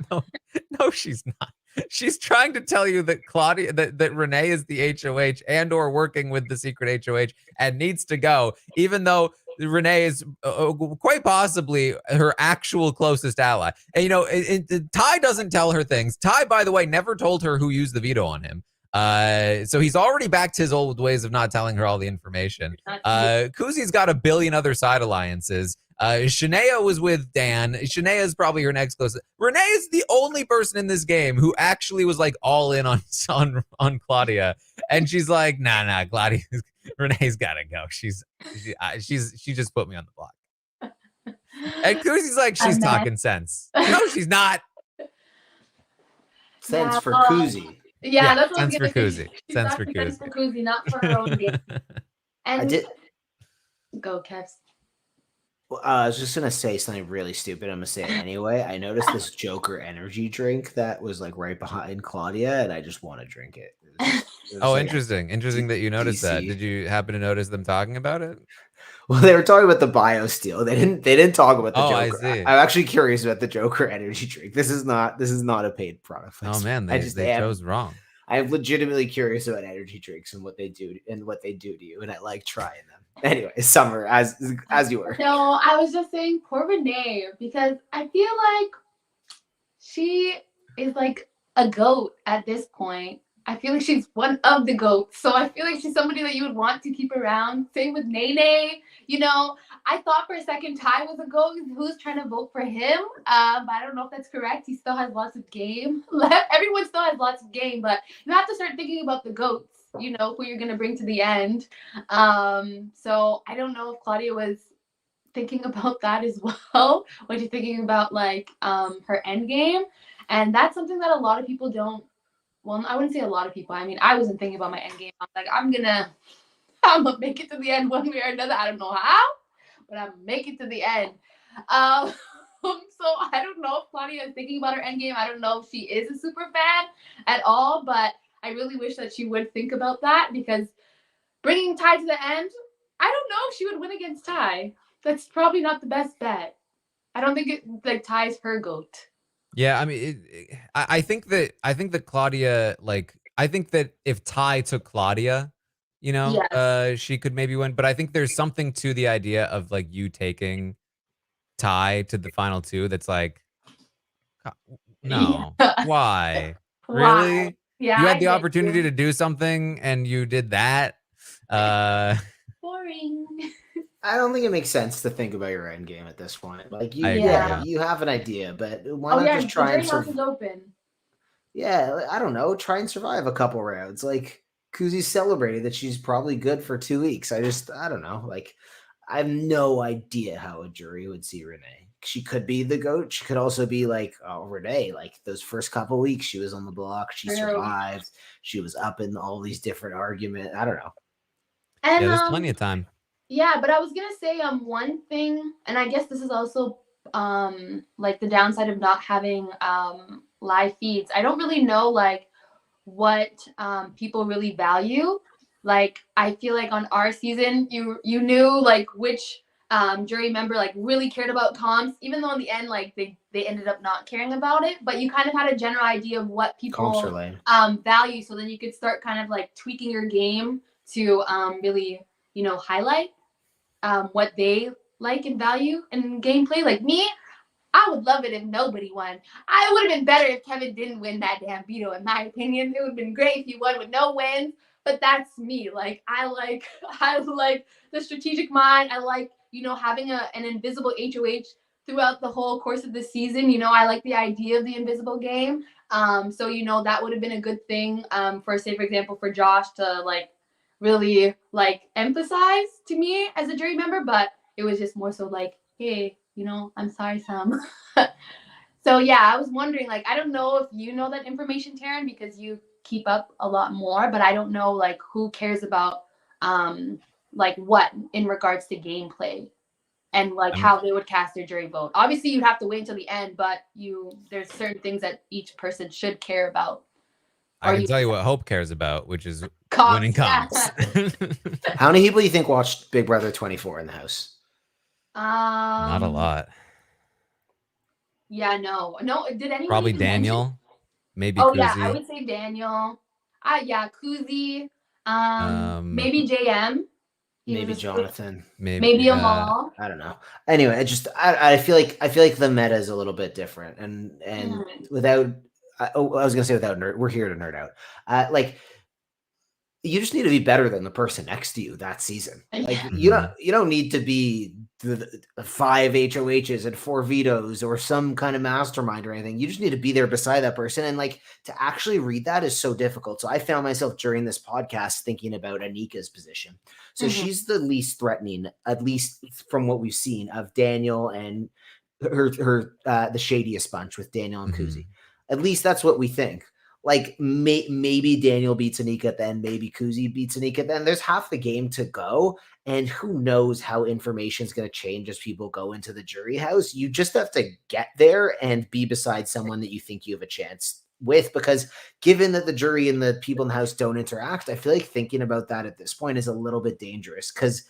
Speaker 1: No, she's not. She's trying to tell you that Claudia, that Renee is the HOH and or working with the secret HOH and needs to go, even though Renee is quite possibly her actual closest ally. And, you know, Ty doesn't tell her things. Ty, by the way, never told her who used the veto on him. So he's already backed his old ways of not telling her all the information. Kuzi's got a billion other side alliances. Shania was with Dan. Shania is probably her next closest. Renee is the only person in this game who actually was like all in on Claudia, and she's like, nah, Claudia, Renee's gotta go. She just put me on the block. And Kuzi's like, she's talking sense. No, she's not.
Speaker 3: Sense for Kuzi.
Speaker 2: Yeah, that's what
Speaker 1: sense for Kuzi. Sense for
Speaker 2: Kuzi. For Kuzi, not for her own game. And
Speaker 3: I did.
Speaker 2: Go, Kevs.
Speaker 3: Well, I was just gonna say something really stupid. I'm gonna say it anyway. I noticed this Joker energy drink that was like right behind Claudia, and I just want to drink it. It was like,
Speaker 1: interesting that you noticed that. Did you happen to notice them talking about it?
Speaker 3: Well, they were talking about the BioSteel. They didn't talk about the Joker.
Speaker 1: I see.
Speaker 3: I'm actually curious about the Joker energy drink. This is not a paid product.
Speaker 1: Oh man, they chose wrong.
Speaker 3: I'm legitimately curious about energy drinks and what they do to you, and I like trying them. Anyway, Summer, as you were.
Speaker 2: No, I was just saying poor Renee, because I feel like she is like a goat at this point. I feel like she's one of the goats. So I feel like she's somebody that you would want to keep around. Same with Nene. You know, I thought for a second Ty was a goat who's trying to vote for him. But I don't know if that's correct. He still has lots of game left. Everyone still has lots of game, but you have to start thinking about the goats, you know, who you're going to bring to the end. So I don't know if Claudia was thinking about that as well. When she's thinking about like her end game. And that's something that a lot of people don't. Well, I wouldn't say a lot of people. I mean, I wasn't thinking about my end game. I was like, I'm gonna make it to the end one way or another. I don't know how, but I'm gonna make it to the end. So I don't know if Claudia is thinking about her endgame. I don't know if she is a super fan at all, but I really wish that she would think about that, because bringing Ty to the end, I don't know if she would win against Ty. That's probably not the best bet. I don't think it like Ty's her goat.
Speaker 1: Yeah, I mean, I think that Claudia, like, I think that if Ty took Claudia, you know,
Speaker 2: Yes.
Speaker 1: she could maybe win. But I think there's something to the idea of like you taking Ty to the final two. That's like, no,
Speaker 2: Yeah.
Speaker 1: why?
Speaker 2: Why?
Speaker 1: Really?
Speaker 2: Yeah,
Speaker 1: You
Speaker 2: I
Speaker 1: had the
Speaker 2: get
Speaker 1: opportunity
Speaker 2: you.
Speaker 1: to do something and you did that. Uh,
Speaker 2: Boring.
Speaker 3: I don't think it makes sense to think about your end game at this point. Like
Speaker 1: I agree.
Speaker 2: Yeah.
Speaker 3: you have an idea, but why
Speaker 2: Oh
Speaker 3: not
Speaker 2: yeah,
Speaker 3: just
Speaker 2: the
Speaker 3: try and
Speaker 2: jury house is open.
Speaker 3: Yeah, I don't know. Try and survive a couple rounds. Like Kuzi's celebrated that she's probably good for 2 weeks. I don't know. Like, I have no idea how a jury would see Renee. She could be the GOAT. She could also be like, oh, Renee, like those first couple weeks, she was on the block. She
Speaker 2: True.
Speaker 3: survived. She was up in all these different arguments. I don't know.
Speaker 2: And
Speaker 1: yeah, there's plenty of time.
Speaker 2: yeah, but I was gonna say one thing, and I guess this is also like the downside of not having live feeds. I don't really know like what people really value. Like I feel like on our season, you knew like which jury member like really cared about comps, even though in the end like they ended up not caring about it. But you kind of had a general idea of what
Speaker 3: Comps are
Speaker 2: people
Speaker 3: lame.
Speaker 2: value, so then you could start kind of like tweaking your game to really highlight what they like and value in gameplay. Like me, I would love it if nobody won. I would have been better if Kevin didn't win that damn veto, in my opinion. It would have been great if he won with no wins. But that's me. Like I like the strategic mind. I like, having an invisible HOH throughout the whole course of the season. I like the idea of the invisible game. So that would have been a good thing for, say, for example, for Josh to like really like emphasize to me as a jury member, but it was just more so like, hey, I'm sorry, Sam. So yeah, I was wondering, like, I don't know if you know that information, Taran, because you keep up a lot more, but I don't know like who cares about like what in regards to gameplay and like how they would cast their jury vote. Obviously you'd have to wait until the end, but there's certain things that each person should care about.
Speaker 1: I can tell you what Hope cares about, which is
Speaker 2: comps,
Speaker 1: winning comps.
Speaker 3: How many people do you think watched Big Brother 24 in the house?
Speaker 1: Not a lot.
Speaker 2: Yeah, no. Did anyone
Speaker 1: Probably
Speaker 2: even
Speaker 1: Daniel.
Speaker 2: mention?
Speaker 1: Maybe
Speaker 2: Oh
Speaker 1: Kuzi.
Speaker 2: yeah, I would say Daniel. Yeah, Kuzi. Maybe JM.
Speaker 3: Maybe Jonathan.
Speaker 2: Maybe Amal.
Speaker 3: I don't know. Anyway, I feel like the meta is a little bit different, and without I was gonna say without nerd, we're here to nerd out. Like, you just need to be better than the person next to you that season. Like you don't need to be the 5 HOHs and 4 vetoes or some kind of mastermind or anything. You just need to be there beside that person. And like to actually read that is so difficult. So I found myself during this podcast thinking about Anika's position. So she's the least threatening, at least from what we've seen, of Daniel and her the shadiest bunch with Daniel and Kuzi. At least that's what we think. Like maybe Daniel beats Anika at the end, maybe Kuzi beats Anika at the end. There's half the game to go, and who knows how information is going to change as people go into the jury house. You just have to get there and be beside someone that you think you have a chance with, because given that the jury and the people in the house don't interact, I feel like thinking about that at this point is a little bit dangerous, because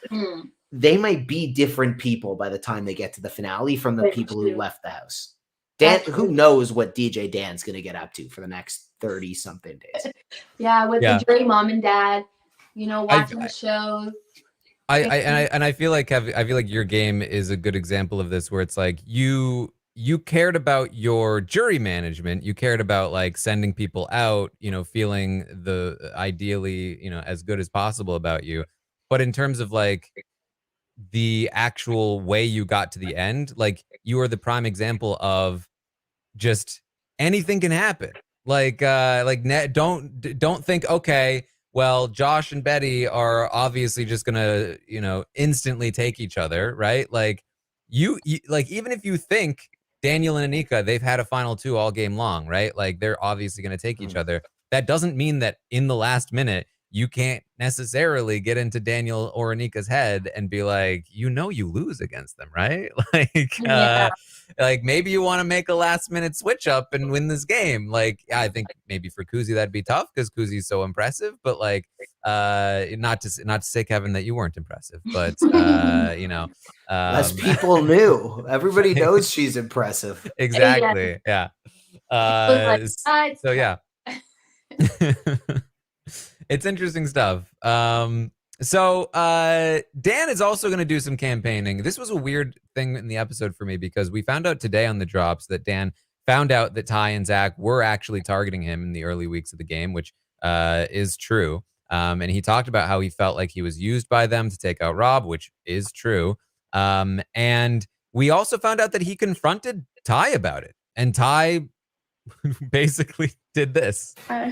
Speaker 3: they might be different people by the time they get to the finale from the people who left the house. Dan, who knows what DJ Dan's going to get up to for the next 30-something days.
Speaker 2: Yeah, with the jury mom and dad, watching the shows.
Speaker 1: I feel like your game is a good example of this, where it's like you cared about your jury management, you cared about like sending people out, feeling ideally, as good as possible about you. But in terms of like the actual way you got to the end, like you are the prime example of just anything can happen. Like don't think, okay, well, Josh and Betty are obviously just gonna, instantly take each other, right? Like you like, even if you think Daniel and Anika, they've had a final 2 all game long, right? Like they're obviously gonna take each other. That doesn't mean that in the last minute you can't necessarily get into Daniel or Anika's head and be like, you lose against them, right? Like maybe you want to make a last minute switch up and win this game. Like, I think maybe for Kuzi that'd be tough because Kuzi's so impressive. But like, not to say, Kevin, that you weren't impressive, but
Speaker 3: as people knew, everybody knows she's impressive.
Speaker 1: Exactly. Yeah. So yeah. It's interesting stuff. So Dan is also going to do some campaigning. This was a weird thing in the episode for me because we found out today on the drops that Dan found out that Ty and Zach were actually targeting him in the early weeks of the game, which is true. And he talked about how he felt like he was used by them to take out Rob, which is true. And we also found out that he confronted Ty about it. And Ty basically did this.
Speaker 4: I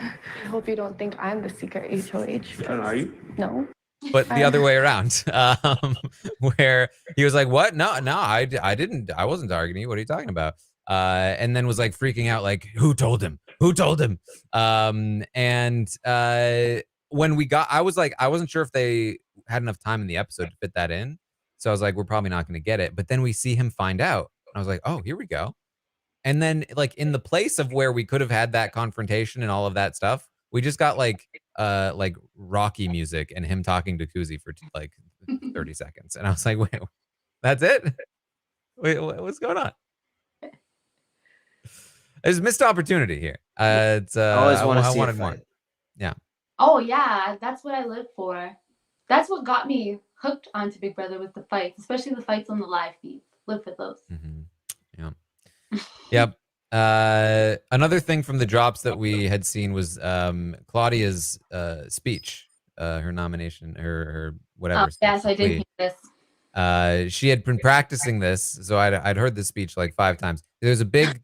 Speaker 4: hope you don't think I'm the secret HOH.
Speaker 7: Are you?
Speaker 4: No.
Speaker 1: But the other way around, where he was like, what? No, I didn't. I wasn't targeting you. What are you talking about? And then was like freaking out, like, who told him? Who told him? When we got, I was like, I wasn't sure if they had enough time in the episode to fit that in. So I was like, we're probably not going to get it. But then we see him find out. I was like, oh, here we go. And then like in the place of where we could have had that confrontation and all of that stuff, we just got like Rocky music and him talking to Kuzi for like 30 seconds. And I was like, wait, that's it? Wait, what's going on? There's a missed opportunity here. It's
Speaker 3: I
Speaker 1: wanted more. Yeah.
Speaker 2: Oh yeah, that's what I live for. That's what got me hooked onto Big Brother, with the fights, especially the fights on the live feed. Live for those.
Speaker 1: Mm-hmm. Yeah. Yep. Another thing from the drops that we had seen was Claudia's speech, her nomination, her whatever.
Speaker 2: Oh, yes, I did hear this.
Speaker 1: She had been practicing this, so I'd heard this speech like 5 times. There was a big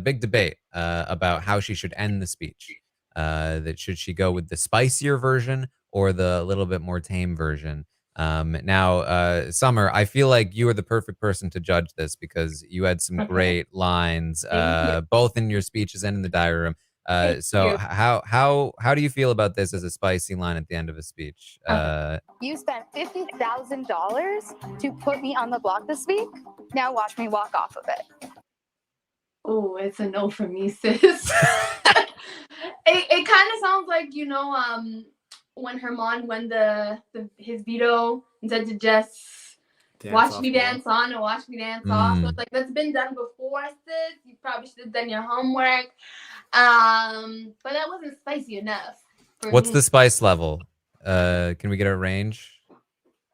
Speaker 1: big debate about how she should end the speech. That should she go with the spicier version or the little bit more tame version? Now, Summer, I feel like you are the perfect person to judge this because you had some great lines, both in your speeches and in the diary room. So how do you feel about this as a spicy line at the end of a speech?
Speaker 10: You spent $50,000 to put me on the block this week. Now watch me walk off of it.
Speaker 2: Oh, it's a no for me, sis. It kind of sounds like, when Herman won his veto and said to just watch me dance on and watch me dance off. So it's like, that's been done before, sis. You probably should have done your homework. But that wasn't spicy enough.
Speaker 1: What's the spice level? Can we get a range?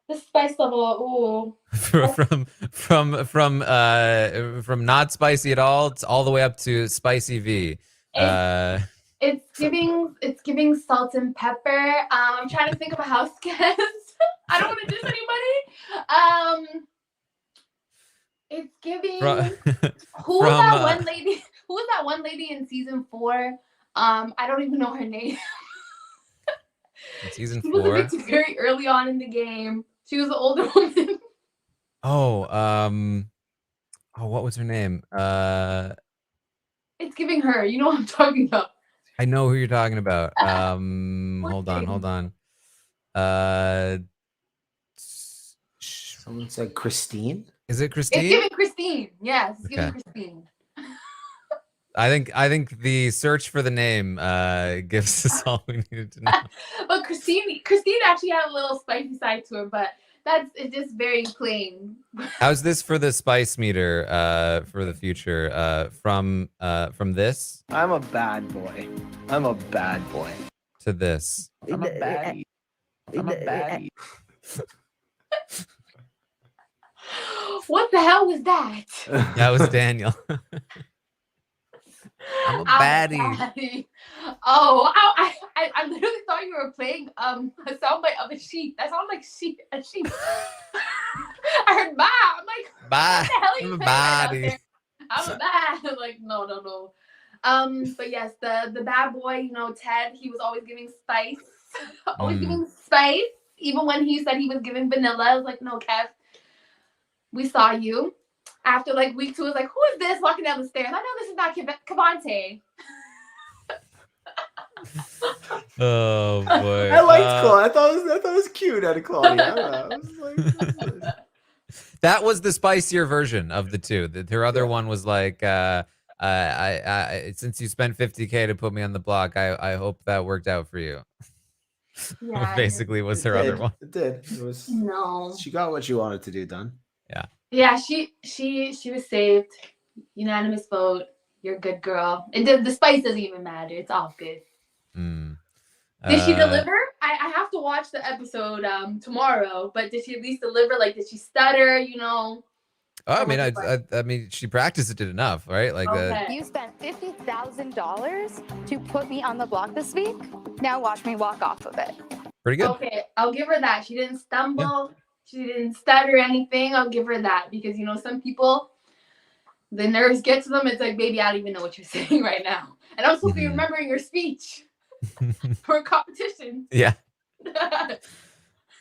Speaker 2: The spice level,
Speaker 1: from not spicy at all, it's all the way up to spicy V.
Speaker 2: It's giving salt and pepper. I'm trying to think of a house guest. I don't want to diss anybody. It's giving who was that one lady? Who was that one lady in season 4? I don't even know her name.
Speaker 1: In season 4?
Speaker 2: She was evicted very early on in the game. She was an older woman.
Speaker 1: What was her name?
Speaker 2: It's giving her. You know what I'm talking about.
Speaker 1: I know who you're talking about. Hold on.
Speaker 3: Someone said Christine.
Speaker 1: Is it Christine?
Speaker 2: It's giving Christine. Yes, it's giving Christine.
Speaker 1: I think the search for the name gives us all we needed to know.
Speaker 2: But Christine actually had a little spicy side to her, but it's just very plain.
Speaker 1: How's this for the spice meter for the future? From this?
Speaker 6: I'm a bad boy. I'm a bad boy.
Speaker 1: To this.
Speaker 6: I'm a baddie. I'm a baddie.
Speaker 2: What the hell was that?
Speaker 1: That was Daniel. I'm a baddie.
Speaker 2: Oh, I literally thought you were playing a soundbite of a sheep. That sounded like a sheep. I heard bye. I'm like,
Speaker 1: bye.
Speaker 2: What the hell are you
Speaker 1: I'm a
Speaker 2: baddie.
Speaker 1: baddie.
Speaker 2: I'm a bad. Like, no. But yes, the bad boy, Ted, he was always giving spice. Always giving spice. Even when he said he was giving vanilla, I was like, no, Kev, we saw you. After like week 2, I was like, who is this walking down the stairs? I know this is not Cavante.
Speaker 1: Oh boy.
Speaker 3: I liked Claudia. I thought it was cute out of Claudia. I don't know. I was like,
Speaker 1: that was the spicier version of the two. Her other one was like, since you spent $50K to put me on the block, I hope that worked out for you.
Speaker 2: Yeah,
Speaker 1: Basically was her other one.
Speaker 3: It did. It was.
Speaker 2: No.
Speaker 3: She got what she wanted to do done.
Speaker 1: Yeah.
Speaker 2: Yeah, she was saved. Unanimous vote. You're a good girl. And the spice doesn't even matter. It's all good.
Speaker 1: Mm.
Speaker 2: Did she deliver? I have to watch the episode tomorrow, but did she at least deliver? Like, did she stutter?
Speaker 1: Oh, I mean, she practiced it enough, right? Like
Speaker 2: Okay.
Speaker 10: You spent $50,000 to put me on the block this week. Now watch me walk off of it.
Speaker 1: Pretty good.
Speaker 2: Okay, I'll give her that. She didn't stumble. Yeah. She didn't stutter anything. I'll give her that because some people, the nerves get to them. It's like, baby, I don't even know what you're saying right now, and I'm supposed to be remembering your speech for a competition.
Speaker 1: Yeah.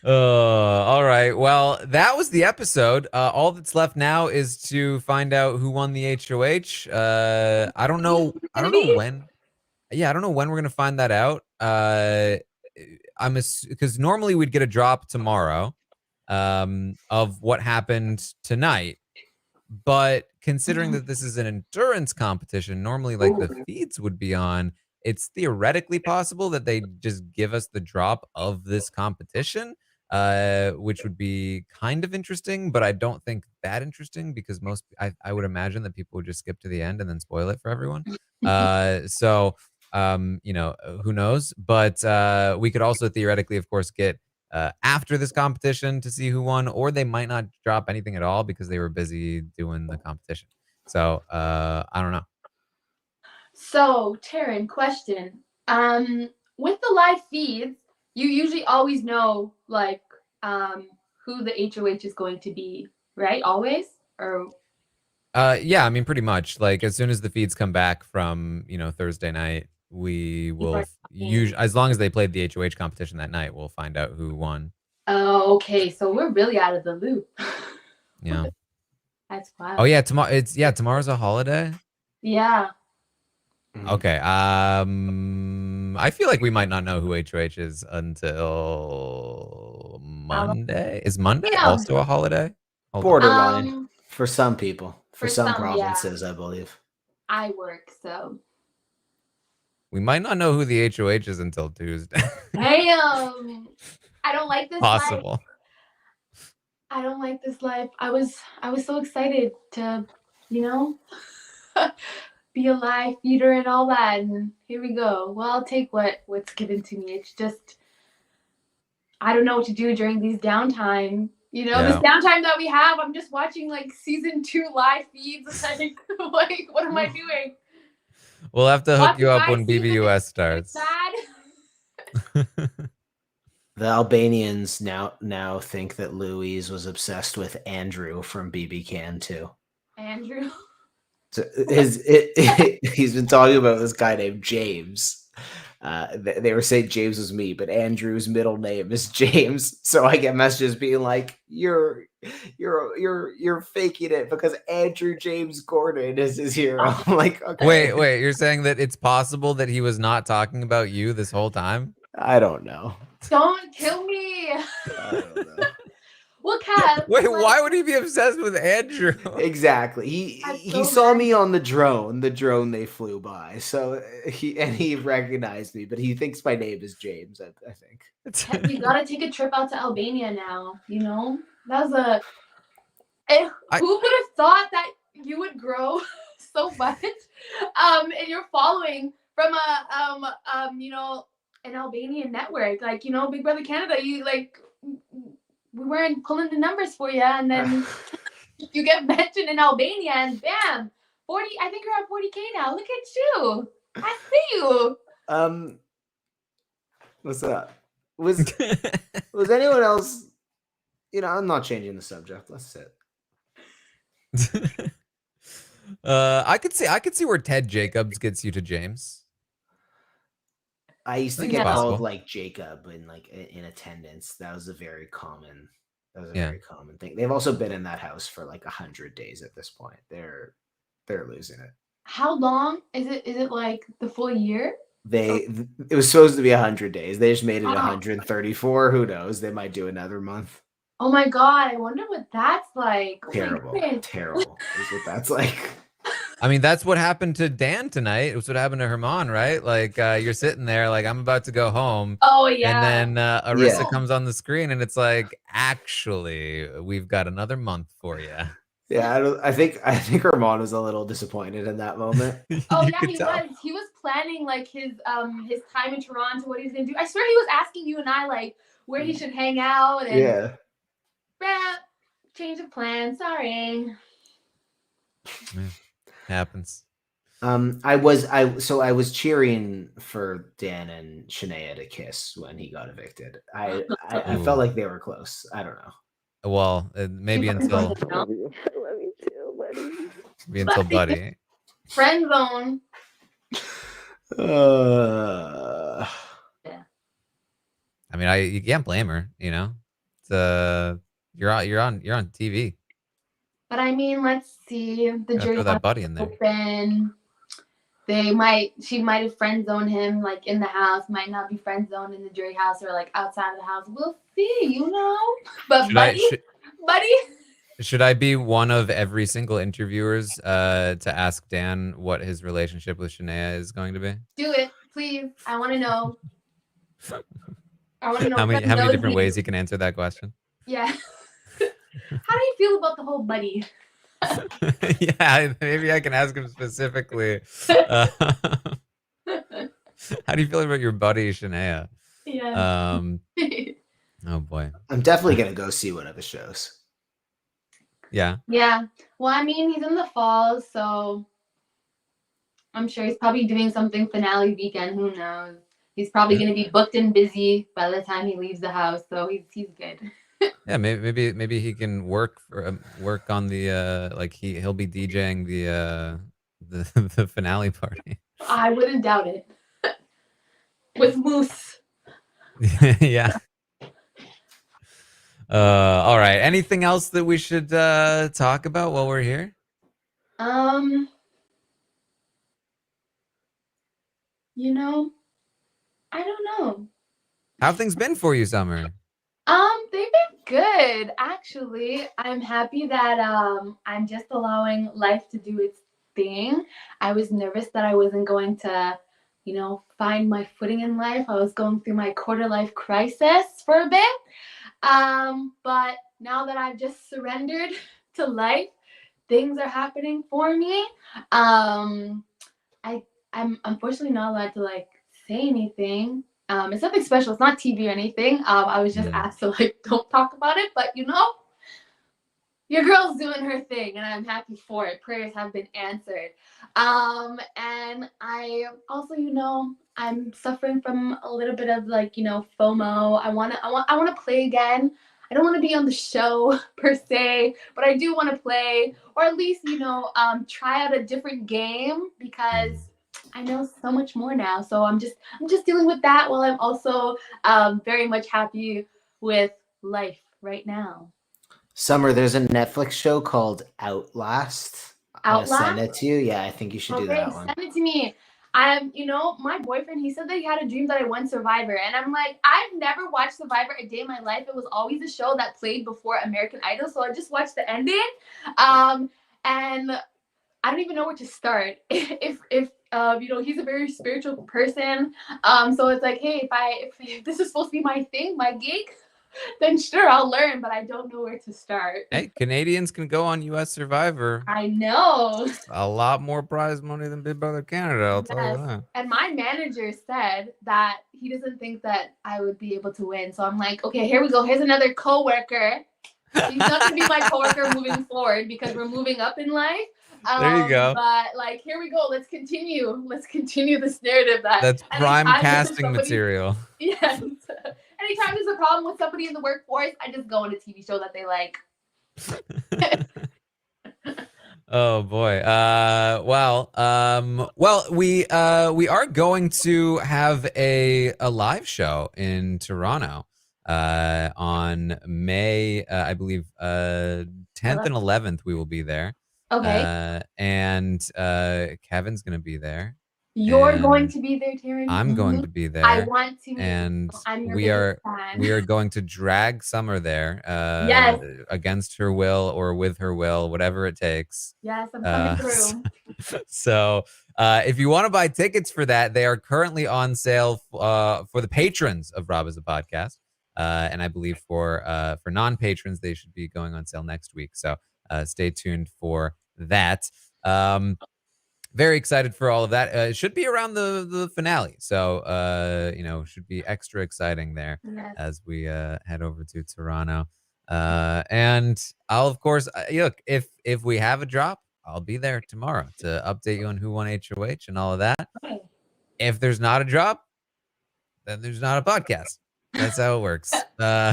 Speaker 1: All right. Well, that was the episode. All that's left now is to find out who won the HOH. I don't know when. Yeah, I don't know when we're gonna find that out. Because normally we'd get a drop tomorrow, of what happened tonight. But considering that this is an endurance competition, normally like the feeds would be on. It's theoretically possible that they just give us the drop of this competition, which would be kind of interesting, but I don't think that interesting because I would imagine that people would just skip to the end and then spoil it for everyone. So who knows? But we could also theoretically, of course, get after this competition to see who won, or they might not drop anything at all because they were busy doing the competition. So I don't know.
Speaker 2: So, Taran, question. With the live feeds, you usually always know like who the HOH is going to be, right? Always? Or
Speaker 1: yeah, I mean pretty much. Like as soon as the feeds come back from, Thursday night, we will usually, as long as they played the HOH competition that night, we'll find out who won.
Speaker 2: Oh, okay. So we're really out of the loop.
Speaker 1: Yeah.
Speaker 2: That's wild.
Speaker 1: Oh yeah, tomorrow's a holiday.
Speaker 2: Yeah.
Speaker 1: Okay. I feel like we might not know who HOH is until Monday. Is Monday also a holiday?
Speaker 3: Borderline for some people, for some provinces,
Speaker 2: yeah.
Speaker 3: I believe.
Speaker 2: I work, so
Speaker 1: we might not know who the HOH is until Tuesday.
Speaker 2: Damn. I don't like this.
Speaker 1: Possible.
Speaker 2: Life. I don't like this life. I was so excited to, be a live feeder and all that, and here we go. Well, I'll take what's given to me. It's just I don't know what to do during these downtime. This downtime that we have, I'm just watching like season 2 live feeds. Like what am I doing?
Speaker 1: We'll have to hook you up when BBUS starts.
Speaker 3: The Albanians now think that Louise was obsessed with Andrew from BBCAN too.
Speaker 2: Andrew.
Speaker 3: So he's been talking about this guy named James. They were saying James was me, but Andrew's middle name is James. So I get messages being like, "You're faking it because Andrew James Gordon is his hero." I'm like, okay.
Speaker 1: Wait, you're saying that it's possible that he was not talking about you this whole time?
Speaker 3: I don't know.
Speaker 2: Don't kill me.
Speaker 3: I don't know.
Speaker 2: Well, Kev.
Speaker 1: Wait, why would he be obsessed with Andrew?
Speaker 3: Exactly. He saw me on the drone they flew by. So he recognized me, but he thinks my name is James, I think.
Speaker 2: Kev, you gotta take a trip out to Albania now, That was who would have thought that you would grow so much and you're following from an Albanian network, like Big Brother Canada. You like we weren't pulling the numbers for you, and then you get mentioned in Albania, and bam, 40. I think you're at 40K now. Look at you. I see you.
Speaker 3: What's that? Was anyone else? I'm not changing the subject. Let's sit.
Speaker 1: I could see where Ted Jacobs gets you to James.
Speaker 3: I used to get called like Jacob in attendance. That was a very common thing. They've also been in that house for like 100 days at this point. They're losing it.
Speaker 2: How long is it? Is it like the full year?
Speaker 3: it was supposed to be 100 days. They just made it 134. Who knows? They might do another month.
Speaker 2: Oh my God, I wonder what that's like.
Speaker 3: Terrible. Terrible is what that's like.
Speaker 1: I mean, that's what happened to Dan tonight. It was what happened to Herman, right? Like, you're sitting there, like, I'm about to go home.
Speaker 2: Oh, yeah.
Speaker 1: And then Arissa comes on the screen, and it's like, actually, we've got another month for you.
Speaker 3: Yeah, I think Herman was a little disappointed in that moment.
Speaker 2: Oh yeah, he was. He was planning like his time in Toronto, what he's gonna do. I swear he was asking you and I like where he should hang out. And yeah, change of plan. Sorry.
Speaker 1: Yeah, happens.
Speaker 3: I was cheering for Dan and Shania to kiss when he got evicted. I felt like they were close. I don't know.
Speaker 1: Well, maybe until
Speaker 8: Love you too, buddy.
Speaker 1: maybe until Buddy.
Speaker 2: Friend zone.
Speaker 3: Yeah.
Speaker 1: I mean, you can't blame her. You know, it's you're on TV.
Speaker 2: But I mean, let's see. The jury
Speaker 1: throw that Buddy in there.
Speaker 2: Open. She might have friend zoned him like in the house, might not be friend zoned in the jury house or like outside of the house. We'll see, you know. But Buddy,
Speaker 1: should I be one of every single interviewers to ask Dan what his relationship with Shania is going to be?
Speaker 2: Do it, please. I want to know. I want to know
Speaker 1: how many different ways he can answer that question?
Speaker 2: Yeah. How do you feel about the whole Buddy?
Speaker 1: Yeah, maybe I can ask him specifically. How do you feel about your buddy Shania?
Speaker 2: Yeah.
Speaker 1: Oh boy.
Speaker 3: I'm definitely gonna go see one of the shows.
Speaker 1: Yeah.
Speaker 2: Yeah. Well, I mean, he's in the fall, so I'm sure he's probably doing something finale weekend. Who knows? He's probably gonna be booked and busy by the time he leaves the house, so he's good.
Speaker 1: Yeah, maybe he can work on the like he'll be DJing the finale party.
Speaker 2: I wouldn't doubt it. With Moose.
Speaker 1: Yeah. All right. Anything else that we should talk about while we're here?
Speaker 2: You know, I don't know.
Speaker 1: How have things been for you, Summer?
Speaker 2: They've been good, actually. I'm happy that I'm just allowing life to do its thing. I was nervous that I wasn't going to, you know, find my footing in life. I was going through my quarter life crisis for a bit. But now that I've just surrendered to life, things are happening for me. I'm unfortunately not allowed to like say anything. It's nothing special. It's not TV or anything. I was just asked to like don't talk about it, but you know, your girl's doing her thing, and I'm happy for it. Prayers have been answered. And I also, you know, I'm suffering from a little bit of like, you know, FOMO. I wanna play again. I don't want to be on the show per se, but I do want to play, or at least, you know, try out a different game because I know so much more now. So I'm just dealing with that while I'm also very much happy with life right now.
Speaker 3: Summer, there's a Netflix show called Outlast. I'll send it to you. Yeah, I think you should do that one.
Speaker 2: Send it to me. You know, my boyfriend, he said that he had a dream that I won Survivor. And I'm like, I've never watched Survivor a day in my life. It was always a show that played before American Idol. So I just watched the ending. And I don't even know where to start. If you know, he's a very spiritual person. So it's like, hey, if this is supposed to be my thing, my gig, then sure, I'll learn, but I don't know where to start.
Speaker 1: Hey, Canadians can go on US Survivor.
Speaker 2: I know.
Speaker 1: A lot more prize money than Big Brother Canada, I'll tell you that.
Speaker 2: And my manager said that he doesn't think that I would be able to win. So I'm like, okay, here we go. Here's another coworker. He's not going to be my coworker moving forward because we're moving up in life.
Speaker 1: There you go.
Speaker 2: But like, here we go. Let's continue this narrative.
Speaker 1: That's prime casting material.
Speaker 2: Yes. Anytime there's a problem with somebody in the workforce, I just go on a TV show that they like.
Speaker 1: Oh boy. Well, we are going to have a live show in Toronto on May, I believe, 10th and 11th. We will be there.
Speaker 2: Okay.
Speaker 1: And Kevin's gonna be there.
Speaker 2: You're going to be there, Taran.
Speaker 1: I'm going to be there.
Speaker 2: I want to meet
Speaker 1: and
Speaker 2: you. I'm your
Speaker 1: we
Speaker 2: biggest
Speaker 1: are
Speaker 2: fan.
Speaker 1: we are going to drag Summer there
Speaker 2: Yes.
Speaker 1: against her will or with her will, whatever it takes.
Speaker 2: Yes, I'm coming through.
Speaker 1: So if you want to buy tickets for that, they are currently on sale for the patrons of Rob as a Podcast. And I believe for non-patrons, they should be going on sale next week. So stay tuned for that. Very excited for all of that. It should be around the finale. So, should be extra exciting there as we head over to Toronto. And I'll, of course, look, if we have a drop, I'll be there tomorrow to update you on who won HOH and all of that.
Speaker 2: Okay.
Speaker 1: If there's not a drop, then there's not a podcast. That's how it works.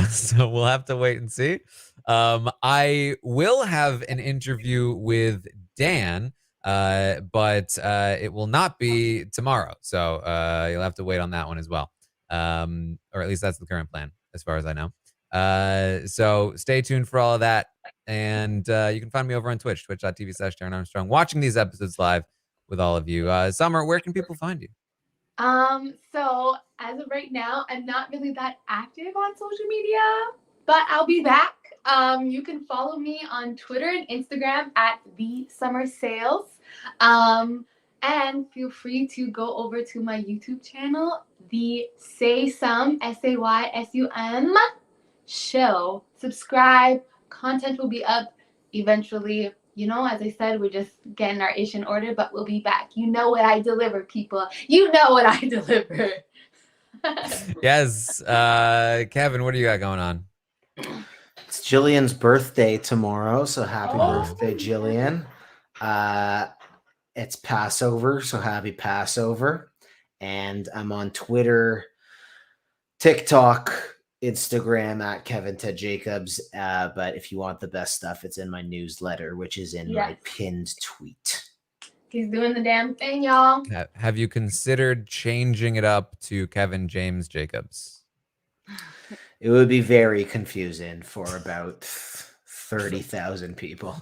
Speaker 1: So we'll have to wait and see. I will have an interview with Dan, but it will not be tomorrow. So you'll have to wait on that one as well. Or at least that's the current plan, as far as I know. So stay tuned for all of that. And you can find me over on Twitch, twitch.tv/Taran Armstrong, watching these episodes live with all of you. Summer, where can people find you?
Speaker 2: So as of right now, I'm not really that active on social media, but I'll be back. You can follow me on Twitter and Instagram at @thesummersayles. And feel free to go over to my YouTube channel, the Saysum SAYSUM show. Subscribe. Content will be up eventually. As I said, we're just getting our ish in order, but we'll be back. You know what I deliver, people. You know what I deliver.
Speaker 1: Yes. Kevin, what do you got going on?
Speaker 3: It's Jillian's birthday tomorrow, so happy birthday, Jillian. It's Passover, so happy Passover. And I'm on Twitter, TikTok, Instagram at Kevin Ted Jacobs. But if you want the best stuff, it's in my newsletter, which is in my pinned tweet.
Speaker 2: He's doing the damn thing, y'all.
Speaker 1: Have you considered changing it up to Kevin James Jacobs?
Speaker 3: It would be very confusing for about 30,000 people.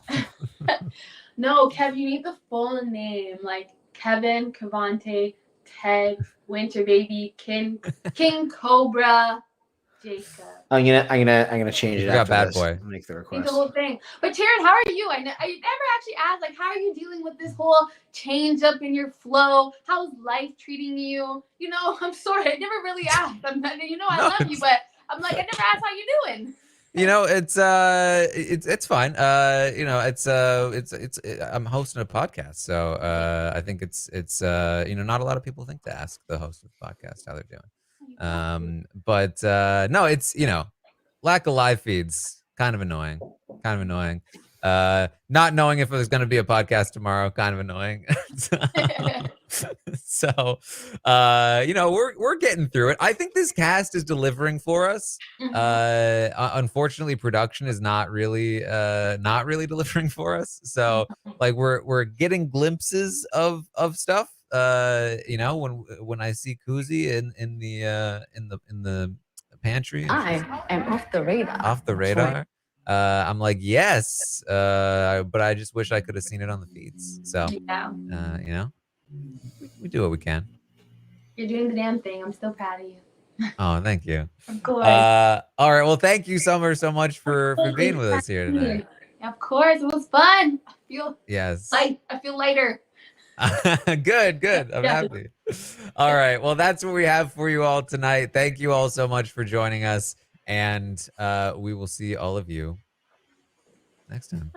Speaker 2: No, Kev, you need the full name, like Kevin, Cavante, Ted, Winter Baby, King Cobra, Jacob.
Speaker 3: I'm gonna change it.
Speaker 1: You got
Speaker 3: after
Speaker 1: bad
Speaker 3: this.
Speaker 1: boy.
Speaker 3: Make the
Speaker 2: Think
Speaker 3: request.
Speaker 2: the whole thing. But Taran, how are you? I never actually asked, like, how are you dealing with this whole change up in your flow? How's life treating you? I'm sorry, I never really asked. I love you, but I'm like, I never asked how you doing.
Speaker 1: It's fine. I'm hosting a podcast, so I think it's not a lot of people think to ask the host of the podcast how they're doing. But no, it's lack of live feeds, kind of annoying. Not knowing if there's going to be a podcast tomorrow, kind of annoying. So we're getting through it. I think this cast is delivering for us. Unfortunately, production is not really delivering for us. So like we're getting glimpses of stuff. When I see Kuzi in the pantry,
Speaker 8: I am off the radar.
Speaker 1: Off the radar. I'm like, yes, but I just wish I could have seen it on the feeds. So we do what we can.
Speaker 2: You're doing the damn thing. I'm still proud of you.
Speaker 1: Oh, thank you.
Speaker 2: Of course.
Speaker 1: All right. Well, thank you, Summer, so much for being with us here tonight.
Speaker 2: Of course, it was fun. I feel light. I feel lighter.
Speaker 1: Good. I'm happy. All right. Well, that's what we have for you all tonight. Thank you all so much for joining us, and we will see all of you next time.